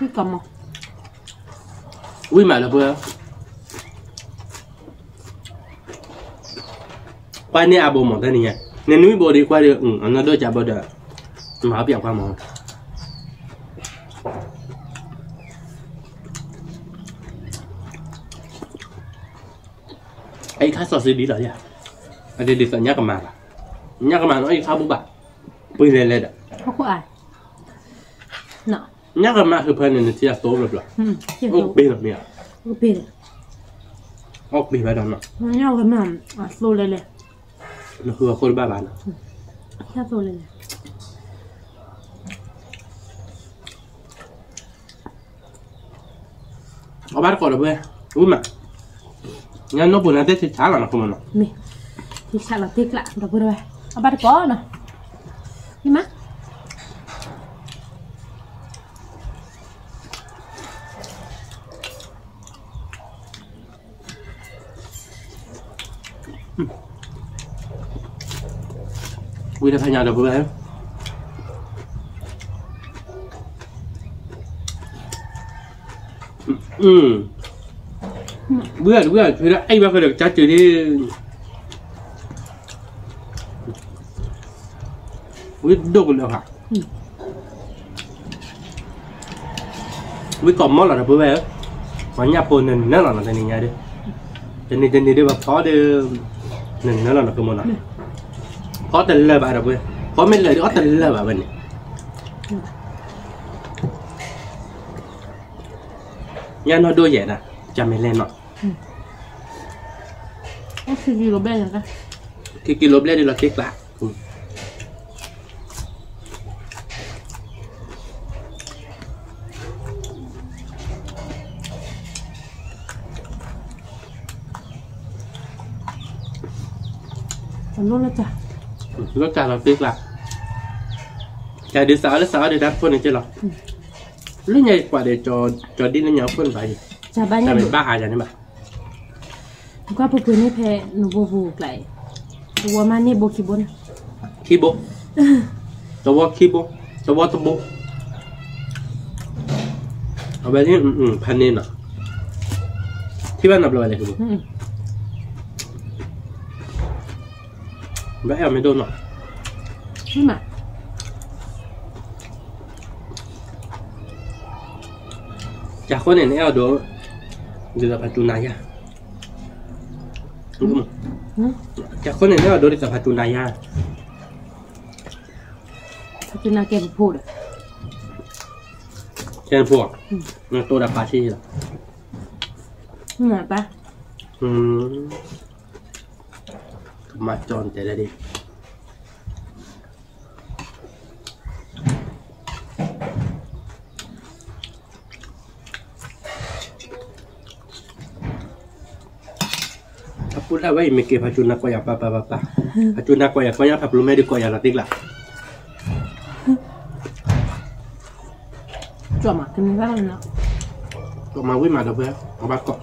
Cái cầm mà. Ui mà là bờ. Qua này à bồ mỏng thế này nha, nên núi bồ đi qua được, nó đôi chả bờ được, mà hấp dẫn qua mỏng. Ấy khá sợ gì đi rồi nha. Ở đây đi sợ nhắc mà nó ấy khá bố bà bơi lên đấy không có ai nọ nhắc màคือเพื่อนเนี่ยที่จะโตแบบโอ้ปีแบบเนี้ยโอ้ปีโอ้ปีไปแล้วเนาะnhau cái màโซเลยเลย nó คือคนบ้าบ้านแค่โซเลยเลย bắt cỏ được bê ui mà nhà nó buồn là tết thì chả là nó không mà mi thì sao là tiếc lạ đâu bữa rồi bắt có nè đi má ui đã phải nhà được bữa đấy bữa thì đã anh bao giờ được cha chửi đi với đâu còn đâu hả với còn món là bữa bé mà nhà bồn nên nó là cái này nhà đi trên này đi vào khó đi nên nó là cái món nào khó tên là bà đâu bữa khó mấy lời khó tên là bà bên này nhà nó đôi vậy nè cha mày lên nó cái kilo bé là cái kilo bé đi là tiếc lạ nó chả là tiếc lạ chả đi sợ đi đáp phân này chứ lo lúc này quả để cho đi nó nhỏ phân vậy chả bao nhiêu mình ba hai giờ đấy mà qua bữa này phải nó vô lạiตัวมันนี่โบคิบนคีโบตัวคีโบตัวตัวโบเอาไปที่พันนี่น่ะที่บ้านนับเลยอะไรคือไม่เอาไม่โดนหรอกนี่มาจากคนเนี่ยเอาดูดูแต่ปัจจุบันยาจากคนเนี่ยเอาดูแต่ปัจจุบันยาปัจจุบันแกพูดเช่นพวกตัวดับปาชีหรอนี่ไงปะมาจอนแต่ละดิพูดแล้วว่าไม่เก็บพัชนักก็อย่าปะพัชนักก็อย่าพับลูกแม่ดีกว่าอย่าละติ๊กละจ่อมาขึ้นมาแล้วนะก็มาวิ่งมาเดี๋ยวเพื่อนเอาบัตรก่อน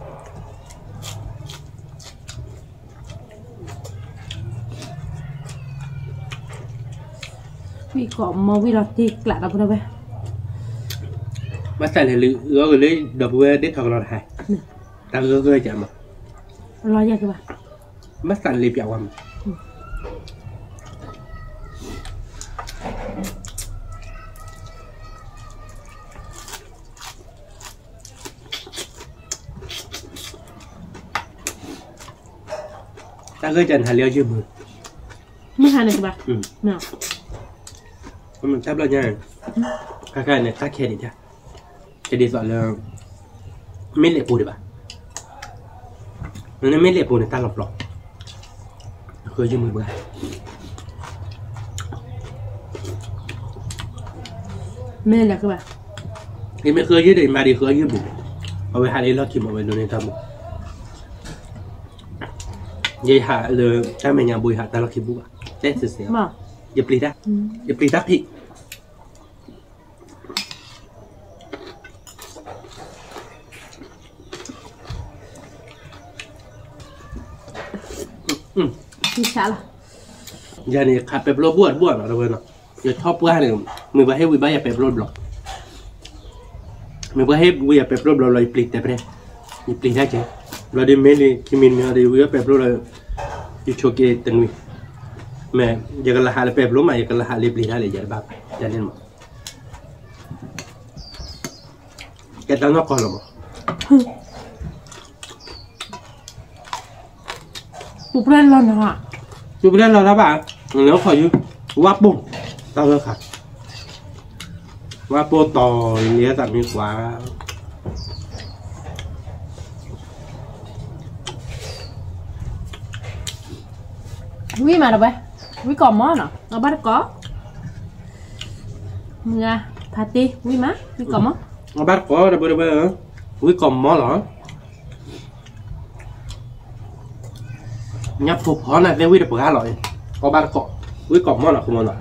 วิ่งก่อนมาวิ่งเราติ๊กละเราพูดเอาไปมาใส่เลยหรือเลยเดี๋ยวเพื่อนได้ทองเราได้แต่ก็จะมาร้อยยังไงบ้างมาสั่นรีบอย่างวันแต่ก็จะหันเลี้ยวยืมมือไม่หันเลยใช่ปะไม่เอามันแทบเราเนี่ยคล้ายๆเนี่ยถ้าแค่นี้จ้ะจะดีสอนเรื่องไม่เละปูดิป่ะมันไม่เละปูในตาหลอกเคยยืมมือเบื่อไม่เละคือป่ะนี่ไม่เคยยืมเลยมาดีเคยยืมบุเอาไว้หาเรื่องคิมเอาไว้ดูในทำบุยัยหาเลยถ้าไม่ยังบุยหาตาเราคิมบุอ่ะเจ๊เสียอย่าปลีด้อย่าปลีด้พี่ที่ช้าละยานี่ขับเปปโรบวชเราเลยเนาะอย่าชอบเพื่อนเลยมือไปให้วิบายอย่าเปปโรบล็อกมือไปให้วิอย่าเปปโรบล็อกเลยปลีแต่เปร่ยี่ปลีได้เจ้เราได้เมลี่คิมินเราได้วิอย่าเปปโรเลยยิ่งโชว์เกตันวิแม่อยากละหาเลยเปปโรมาอยากละหาเลยปลีได้เลยอย่าบ้าอย่าเล่นมั้งแกตั้งนอกก่อนหรอมั้งปูเปล่นร้อนนะchú biết là đáp bạn nếu khỏi quá bụng tao rất khát quá bô to nghĩa tạm như quá quý mà đâu vậy quý còn món nào nó bắt có nghe party quý má quý còn món nó bắt có đâu bây giờ อุ้ยกลมมอเหรอnhập phục họ này theo quy được bả rồi có ba cọ với cọ món nào không món nào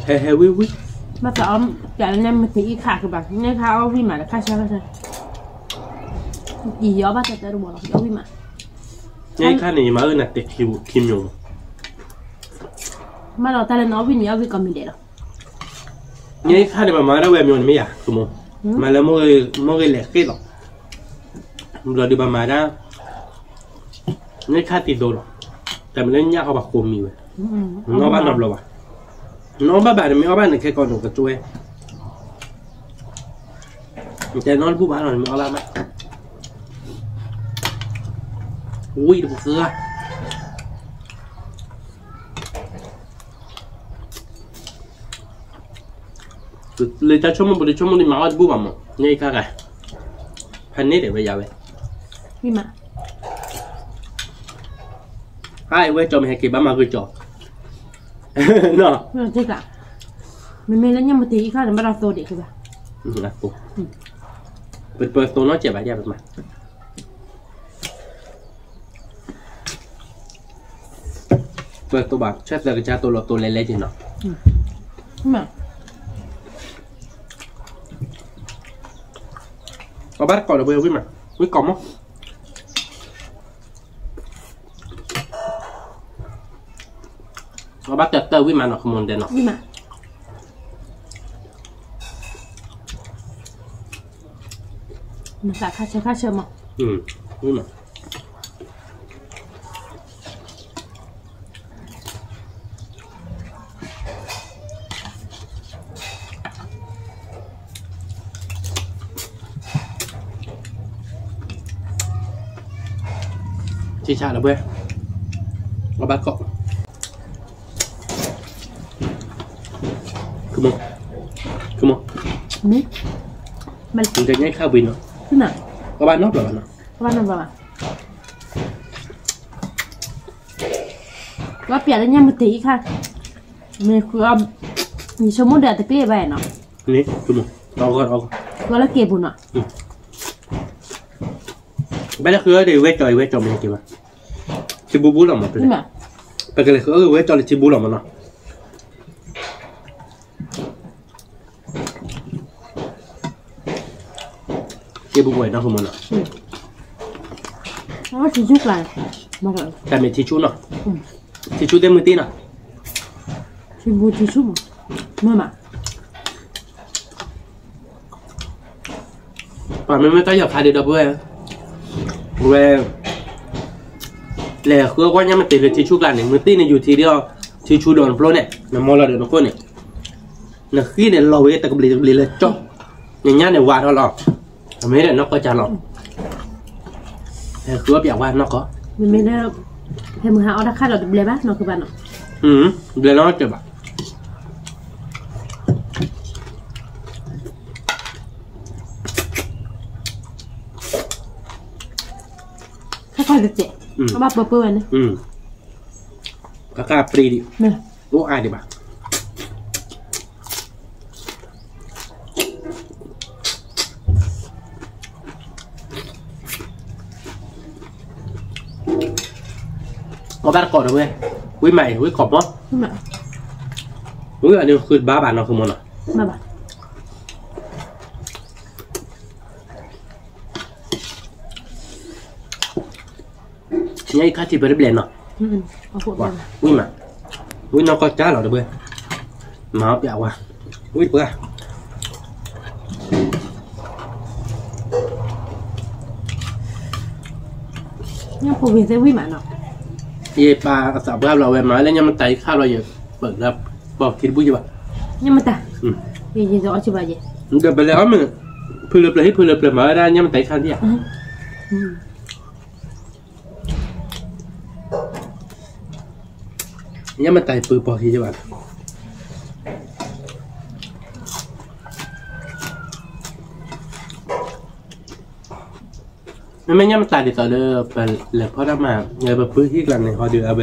he he quý mà sợ chạy lên em thì khạc các bạn nên khao vì mà khai sao thôi gì gió bắt tay đâu bỏ gió vì mà ngay khai này mà ơi là tiệt kim nhung mà nó ta lên nói vì nhiều vì còn mình để đâu ngay khai này mà má đâu em nhung mấy à đúng không mà là mỗi lẻ cái đó rồi đi bà má ra ngay khai thì đồ rồiแต่มันเล่นยากเขาแบบโคมีเว้ยน้องบ้านเราอ่ะน้องบ้านแบบไม่เอาบ้านไหนแค่ก่อนหนูกระจุยแต่น้องผู้บ้านเราไม่เอาละไหมอุ้ยดูเสือเลยจะชั่วโมงบริชั่วโมงนี่มาวัดบู๊บ้างมั้งนี่ค่ะไงพันนี้เดี๋ยวไปยาวไปพี่มาไอ้เว้ยจอมให้เก็บบ้ามาคือจอเนาะไม่ใช่กะมันไม่แล้วยังมาตีข้าวแต่ไม่เราโตเด็กคือป่ะนะปุ๊บเปิดตัวน้อยเจ็บอะไรแบบมาเปิดตัวแบบเช็ดเลยก็จะตัวเล็กๆจริงเนาะมาเอาบ้านก่อนเดี๋ยวไปวิ่งมาวิ่งกล่อมมั้งเอาบัตรเตอร์วิ่งมาหน่อยขโมยเด่นหน่อยวิ่งมามันสาค่าเชื่อมั้งวิ่งมาชี้ชาแล้วเว้ยเอาบัตรก่อนคือมั้งนี่มันจะง่ายข้าวบินเนาะที่ไหนก็บ้านนอกหรอเนาะบ้านนอกหรอว่าเปลี่ยนแล้วยังมาตีค่ะมีคือมีชั่วโมงเดียวแต่เกลี้ยไปเนาะนี่คือมั้งเอาก็แล้วเก็บบุญอ่ะไม่ได้คือเดี๋ยวเวทจอยมันกี่วะชิบูบูหรอมั้งที่ไหนไปกันเลยคือเวทจอยชิบูหรอมั้งเนาะเก็บบ่อยนะคุณมันอ่ะอ๋อทิชชู่อะไรมาเลยแต่ไม่ทิชชู่เนาะทิชชู่เต็มมือตีน่ะทิชชู่มั้งมาป่ะไม่ต้องอยากพาเด็กๆเว้ยเลยคือว่ายังไม่ติดเลยทิชชู่กันเนี่ยมือตีเนี่ยอยู่ทีเดียวทิชชู่โดนโปรเนี่ยมันมอลล์เดี๋ยวน้องคนเนี่ยเนี่ยขี้เนี่ยเราเว้ยแต่กบลีเลยจ้องอย่างเงี้ยเนี่ยวาดเขาหรอกไม่ได้นกก็จะหรอกแต่คือว่าอยากว่านกก็มันไม่ได้ให้มือหาเอาได้ค่าเราเบลบ้านนกคือบ้านเนาะเบลนกเจ็บอ่ะค่อยๆจะเจ็บเอามาเปื่อยๆนะกล้าปรีดิเนี่ยโอ้อายดิบ่ะเอาบ้านก่อนเลยเว้ยวิ่งใหม่วิ่งขอบมั้งวิ่งอันนี้คือบ้าบ้านเราคือมันอ่ะบ้าบ้านนี่ข้าที่ไปเรียบเรียนเนาะวิ่งมาวิ่งน้องก็จ้าเราเลยเว้ยมาเปียกว่ะวิ่งเปื่อยยังผูกเวียนเส้นวิ่งมาเนาะยี่ปลาสาวบ้านเราเว้ยมาแล้วยังมันไต่ข้าวเราเยอะเปิดแล้วบอกคิดบุญจีบะยังมันไต่ยี่จะเอาชิบะยี่เดี๋ยวไปแล้วมึงเพื่อเปลือยมาได้ยังมันไต่ข้าวที่อ่ะยังมันไต่ปืนปอกทีจีบะไม่ยังมันไต่ติดต่อเลยไปเลยเพราะถ้ามาเงยไปพื้นที่กลางในฮอดีเอาไป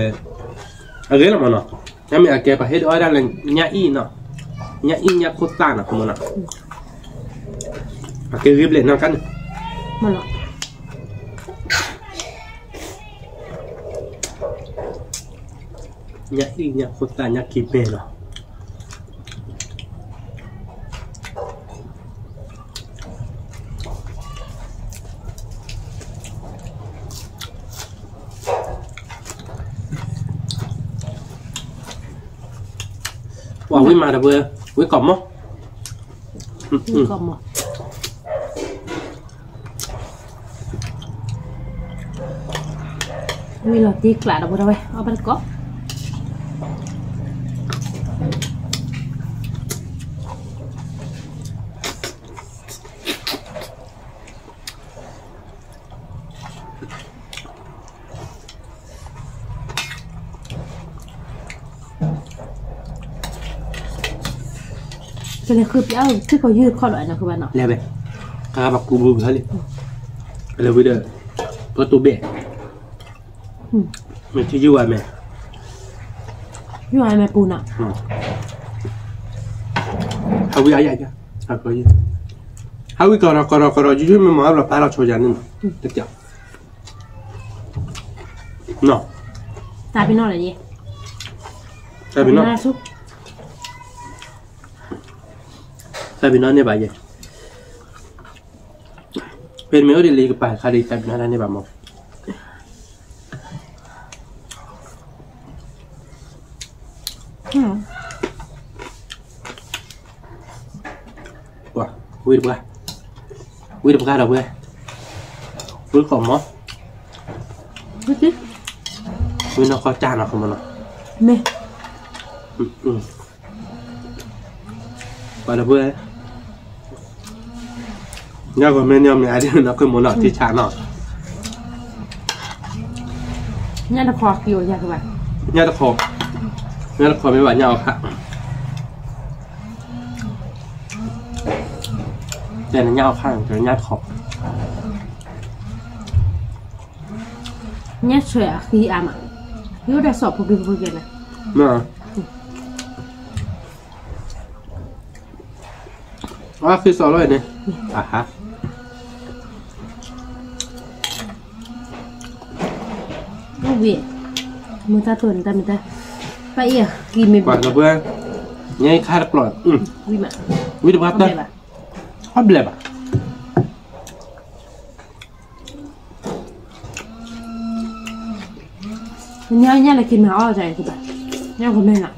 cái là mà nó em mẹ kẹp hết ở đây là nhà in nó nhà in nhà cốt tan nó không nó cái ghép lên nó cắn mà nó nhà in nhà cốt tan nhà kịp bể nó wow quý mà đã vừa quý cọm không cọm à quý là tí lạ đâu rồi ở bên có cho nênคือเปี๊ยะที่เขายืดข้อหน่อยนะคือบ้านเนาะ แล้วแบบข้าบักกูบูเขาเลยแล้ววิเดอร์ตัวตัวเบะมันที่ยั่วไหม ยั่วไอ้แม่ปูนอ่ะ เขาวิอะไรกันเขาก็ยี่เขาวิก่อนยุ่ยมันมาเราพาเราโชว์ยันนี่ตึกจับเนาะ ตายไปนอนอะไรดี ใช่พี่น้อง ซุป ใช่พี่น้องเนี่ยบ่ายยังเป็นเมลดีลีกับป่าคารีใช่พี่น้องเนี่ยบ่ายมั้งว้าวิ่งไปกันเราเว้ยวิ่งของมั้ง รู้สิ วิ่งนอกเขาจานเราของมันเนาะ เมย์ ไปแล้วเว้ยเนี่ยก็ไม่เนี่ยมีอะไรที่นักขึ้นมาหน่อยที่ชาเนาะ เนี่ยตะคอคิวใช่คือแบบ เนี่ยตะคอไม่ไหวเนี่ยเอาค่ะแต่เนี่ยเอาข้างแต่เนี่ยขอบ เนี่ยเฉยคืออ่ะมั้งยูได้สอบพวกดูพวกเกินนะ น่ะว่าคือสอนอะไรเนี่ยอ่ะฮะ ลูกเวียมือตาตุ่นตามือตาไปเอี่ยกินไม่ กว่าแล้วเว้ยเนี่ยข้าปลอดวิมา วิธีพัฒนาฮอตเบลบอ่ะ เนี่ยอะไรกินมาอ้อใจคือแบบเนี่ยคนแม่น่ะ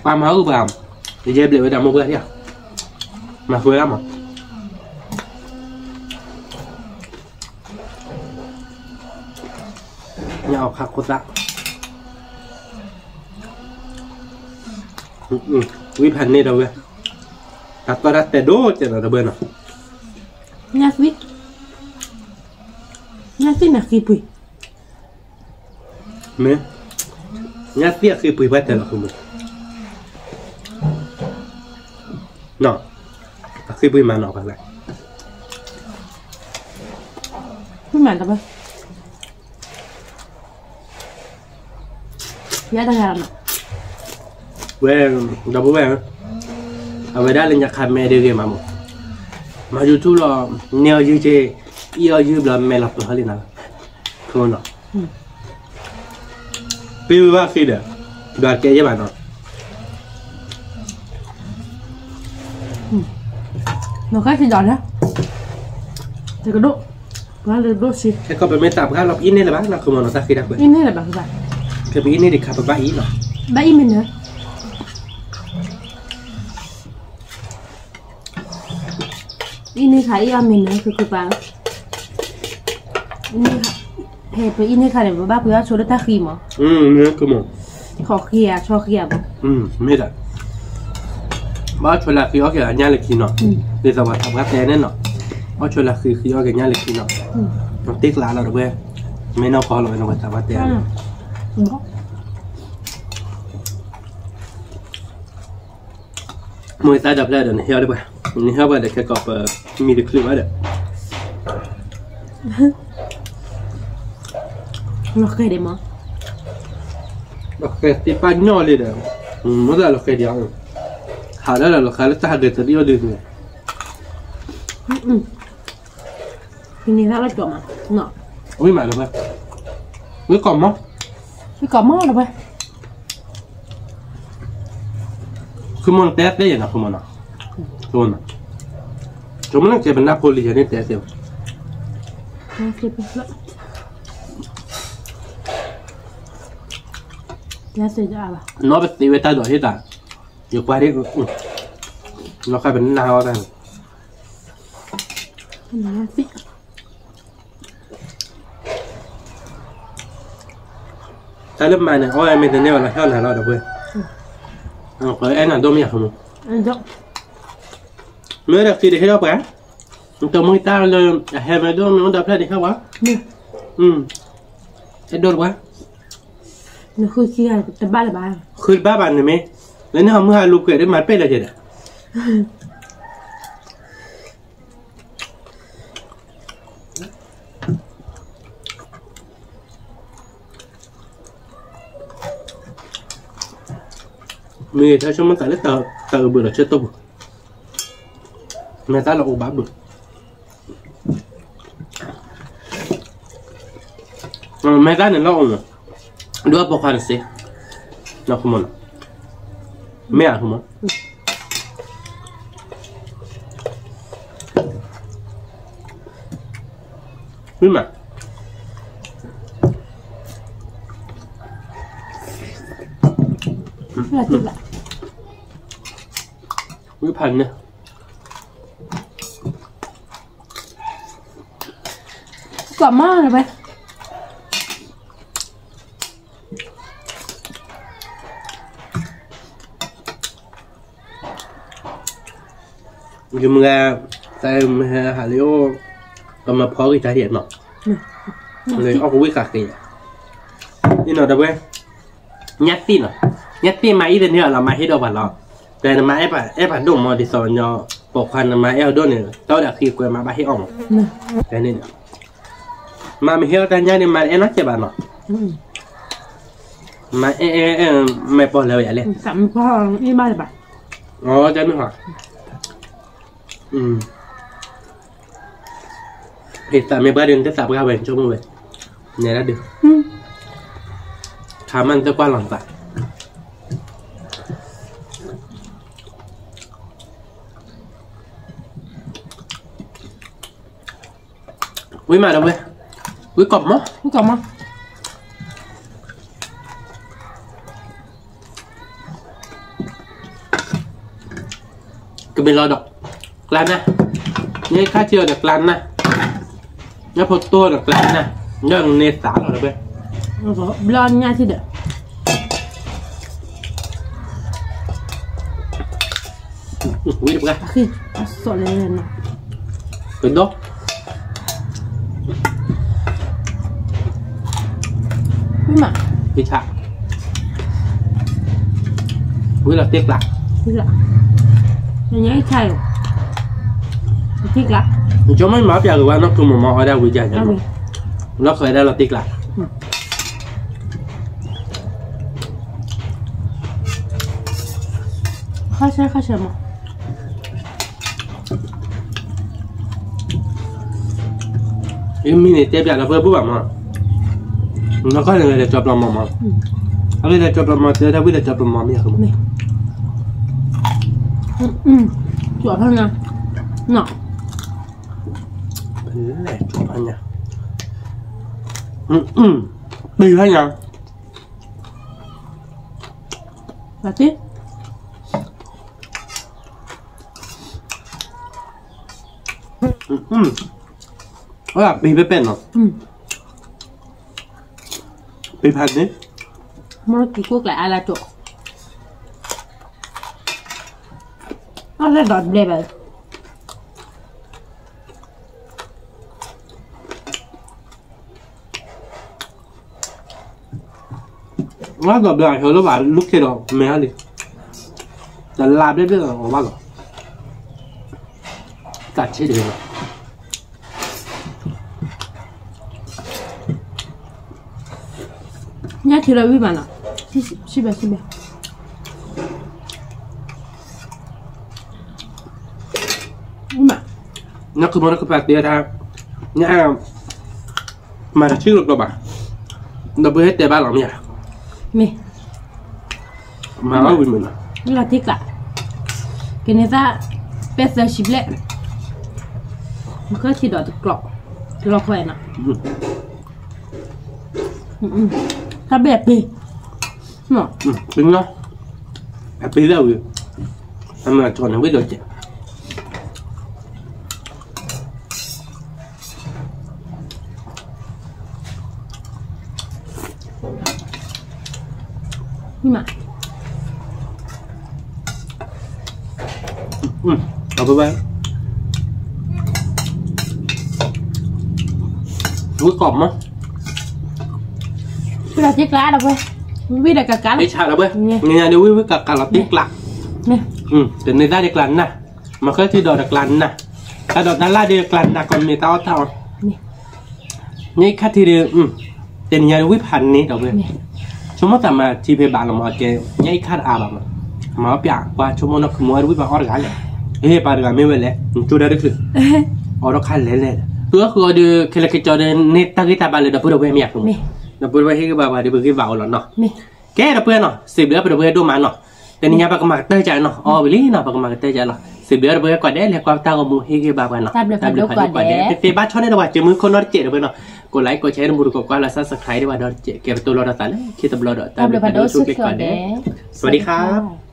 ปลาเมาส์แบบจะเย็บเลยไว้ดำมาเพื่อที่มาคุยแล้วมั้งเนี่ยเอาคักโคตรวิพันธ์นี่เราเว้ยตัดตัวรัดแต่โดจะเราเบื่อเนาะ เนี่ยสิเนี่ยสินักกีฬา เนี่ยเนี่ยเสียคือปุ๋ยพัดแต่ละคนเนาะคือปุ๋ยมาเนาะกันเลย พูดเหมือนกันปะยาตะการอ่ะ เว้ยดับเบิ้ลเว้ยเอาไว้ได้เลยอยากขายแม่เดียวกันมาหมดมาอยู่ทุกเราเนี่ยยืดเจยืดแล้วแม่หลับตัวเขาเลยนะคือเนาะพี่ว่าคือเด้อดูแกยังไงเนาะ nó khác thì giỏi nhá thì có độ nó là độ xịt แต่ก็เป็นไม่ตับครับเราอินนี่แหละบ้างเราคือมันเราตักกี่ดับเบิ้ล in này là bằng vậy คือไปอินนี่ดิขับไปบ้านอินเนาะ ba in mình nữa in này khai mình nữaคือbằng in này hệ với in này khai để ba bữa số đất ta khi mà เนี่ยคือมัน khó kia cho kia mà ไม่ได้บ้านชลาคือเอาแค่ญาเล็กขี้เนาะเดี๋ยวจะว่าทำกับแกแน่เนาะบ้านชลาคือเอาแค่ญาเล็กขี้เนาะต้องติ๊กหลานเราด้วยไม่นอกคอเราไม่นอกทำกับแกมวยตาดับได้เดี๋ยวนี้เฮียได้ป่ะนี่เฮียว่าเด็กแค่กอบมีเด็กคลิปไว้เด้อ Lo che demo? Lo che ti spagnoli da. Ma da lo che diamo. Halal lo che sta detto io dico. Quindi la tua ma? No. Ui mà được rồi. Ui còn mó. Cái cỏ mò rồi. Cứ món tét đấy vậy nào không món nào. Thôi mà. Chúng mình chỉ bên Napoli cho nên tét xem. Ya se ya va. Nó bị tiêu ta đuổi hết à. Nhiều qua đi. Nó khai bên nào đây. Ta lớp mày này, ôi mình thấy nêu là theo là lo được quên. Với anh là đôm nhạc không? Anh rộng. Mới được thì để hết đâu cả. Tôi mới ta lên, hè mà đôm nó đập ra đi không quá. Hết đốt quá. Nó khơi kia tập ba là ba. Khơi ba bàn này mấy. Lấy nó không hai lục kể đến mặt bê là gì đấy. Mì theo trong tại lấy tờ bữa là chơi tôm. Người ta là ổ bá bữa. Người ta này lo rồi. Dua pokan sih. Nak kemana? Mea kemana? Lima. Quý phần nè. Quả mò rồi vậy. Chúng ta tại Hà Liêu còn mà phó cái trái điện nọ. Người ông quý cả kì. Đi nào đâu vậy? Nhát tin à? Nhát tin mà ít đến nữa là mà hết đâu phải lo. Cái là mà ép phải đủ mà đi sờ nhỏ bộ khăn mà eo đôi này tao đã khi quên mà bà hết ỏng. Cái nên mà mình hiểu ta nhá đi mà em nói cho bà nọ. Mà mẹ bỏ lời vậy lên. Sắm có đi ba là bà. Cho mình hỏi. Thì tại mấy bữa đừng tiếp tục ra về cho mọi người này đã được khám ăn cho qua lòng tại quý mà đâu vậy quý cọp mất Quý cọp mò. cái bên lo đọc lan nè như khác chưa được lan nè nhá photo được lan nè nhá nền tảng rồi đấy Blonde nha thì được. quý được ra Khi sợ lên nè. cái đó Quý mà. cái chạm quý là tiếc lạc Quý lạ. Nó nhảy thay rồi. Tiếc lạ. cho mấy máu giờ qua nó cứ một mò ở đâu quý chạy nhá nó khởi đây là tiếc lạc Khó xem mà. Em mình này tiếp là vừa bút mà nó có là để chọc lòng mà ở đây là chọc lòng mà thế đâu biết là chọc lòng mà mía không Chuột hơn nè. Nọ. Bên này chọc hơn nha đi hay nha Và tiếp. đó là bì bếp nó bì hạt đấy Nó kỳ quốc lại ai là chuột. Nó rất đọt đẹp rồi. nó gặp lại rồi nó bảo lúc kia đó mẹ đi là làm đấy biết là có bao giờ cả chết được nhá thì là vi bản à thì xin bè mà nó cứ muốn nó cứ phải tiền ra nhá mà là chưa được đâu bà nó bữa hết tiền ba lòng nhỉ mì mà nói với mình là thích cả cái này ra bé giờ xịt lẹมันก็ที่ดอกตะกรอกแขวนอ่ะถ้าแบบนี้เนาะ đúng đó à bây giờ em là chọn không biết được chị nhưng mà ở bên bên cuối cùng á cái là chiếc lá đâu vậy biết là cả cá đấy chả đâu bên nghe đi với cả là tiếc lạ nè từ này ra được lần nè mà cái thì đồ được lần nè cái đồ đã la được lần nè còn người tao taoนี่ค่าที่เดียวเป็นยาวิพันธ์นี้ดอกเบี้ยชั่วโมงแต่มาที่เพย์บาลมาเจนี่ค่าอาบมาเปียกว่าชั่วโมงนักขโมยวิพันธ์ออร์กันเลยเฮ้ยปาร์กันไม่เว้นเลยจุดเดียวคือออร์กันเลยตัวคือเดี๋ยวเคล็ดกิจเดินเนตตากิตาบาลเลยดับเบิลเวมีอย่างนี้ดับเบิลเวให้กับบ่าวเดี๋ยวไปบ่าวหล่อเนาะแกดับเบิลเนาะสิบเดือนไปดับเบิลดูมันเนาะแต่นี่ยาปากมาเตยใจเนาะอ๋อวิลลี่เนาะปากมาเตยใจเนาะสิบเดือนดับเบิลกว่าเด้เลยความตากมูให้กับบ่าวเนาะตับเดือดกว่าเด้แต่บ้านชอบเนี่ยเราว่าจะมือคนนอร์เจดับเบิลเนาะกดไลค์กดแชร์มือกดกว่าแล้วซับสไครต์ได้ว่าดอเก็บตัวรอดตาเลยคิดตัวรอดตามเดี๋ยวพันธุ์สุดเล็กก่อนเด้สวัสดีครับ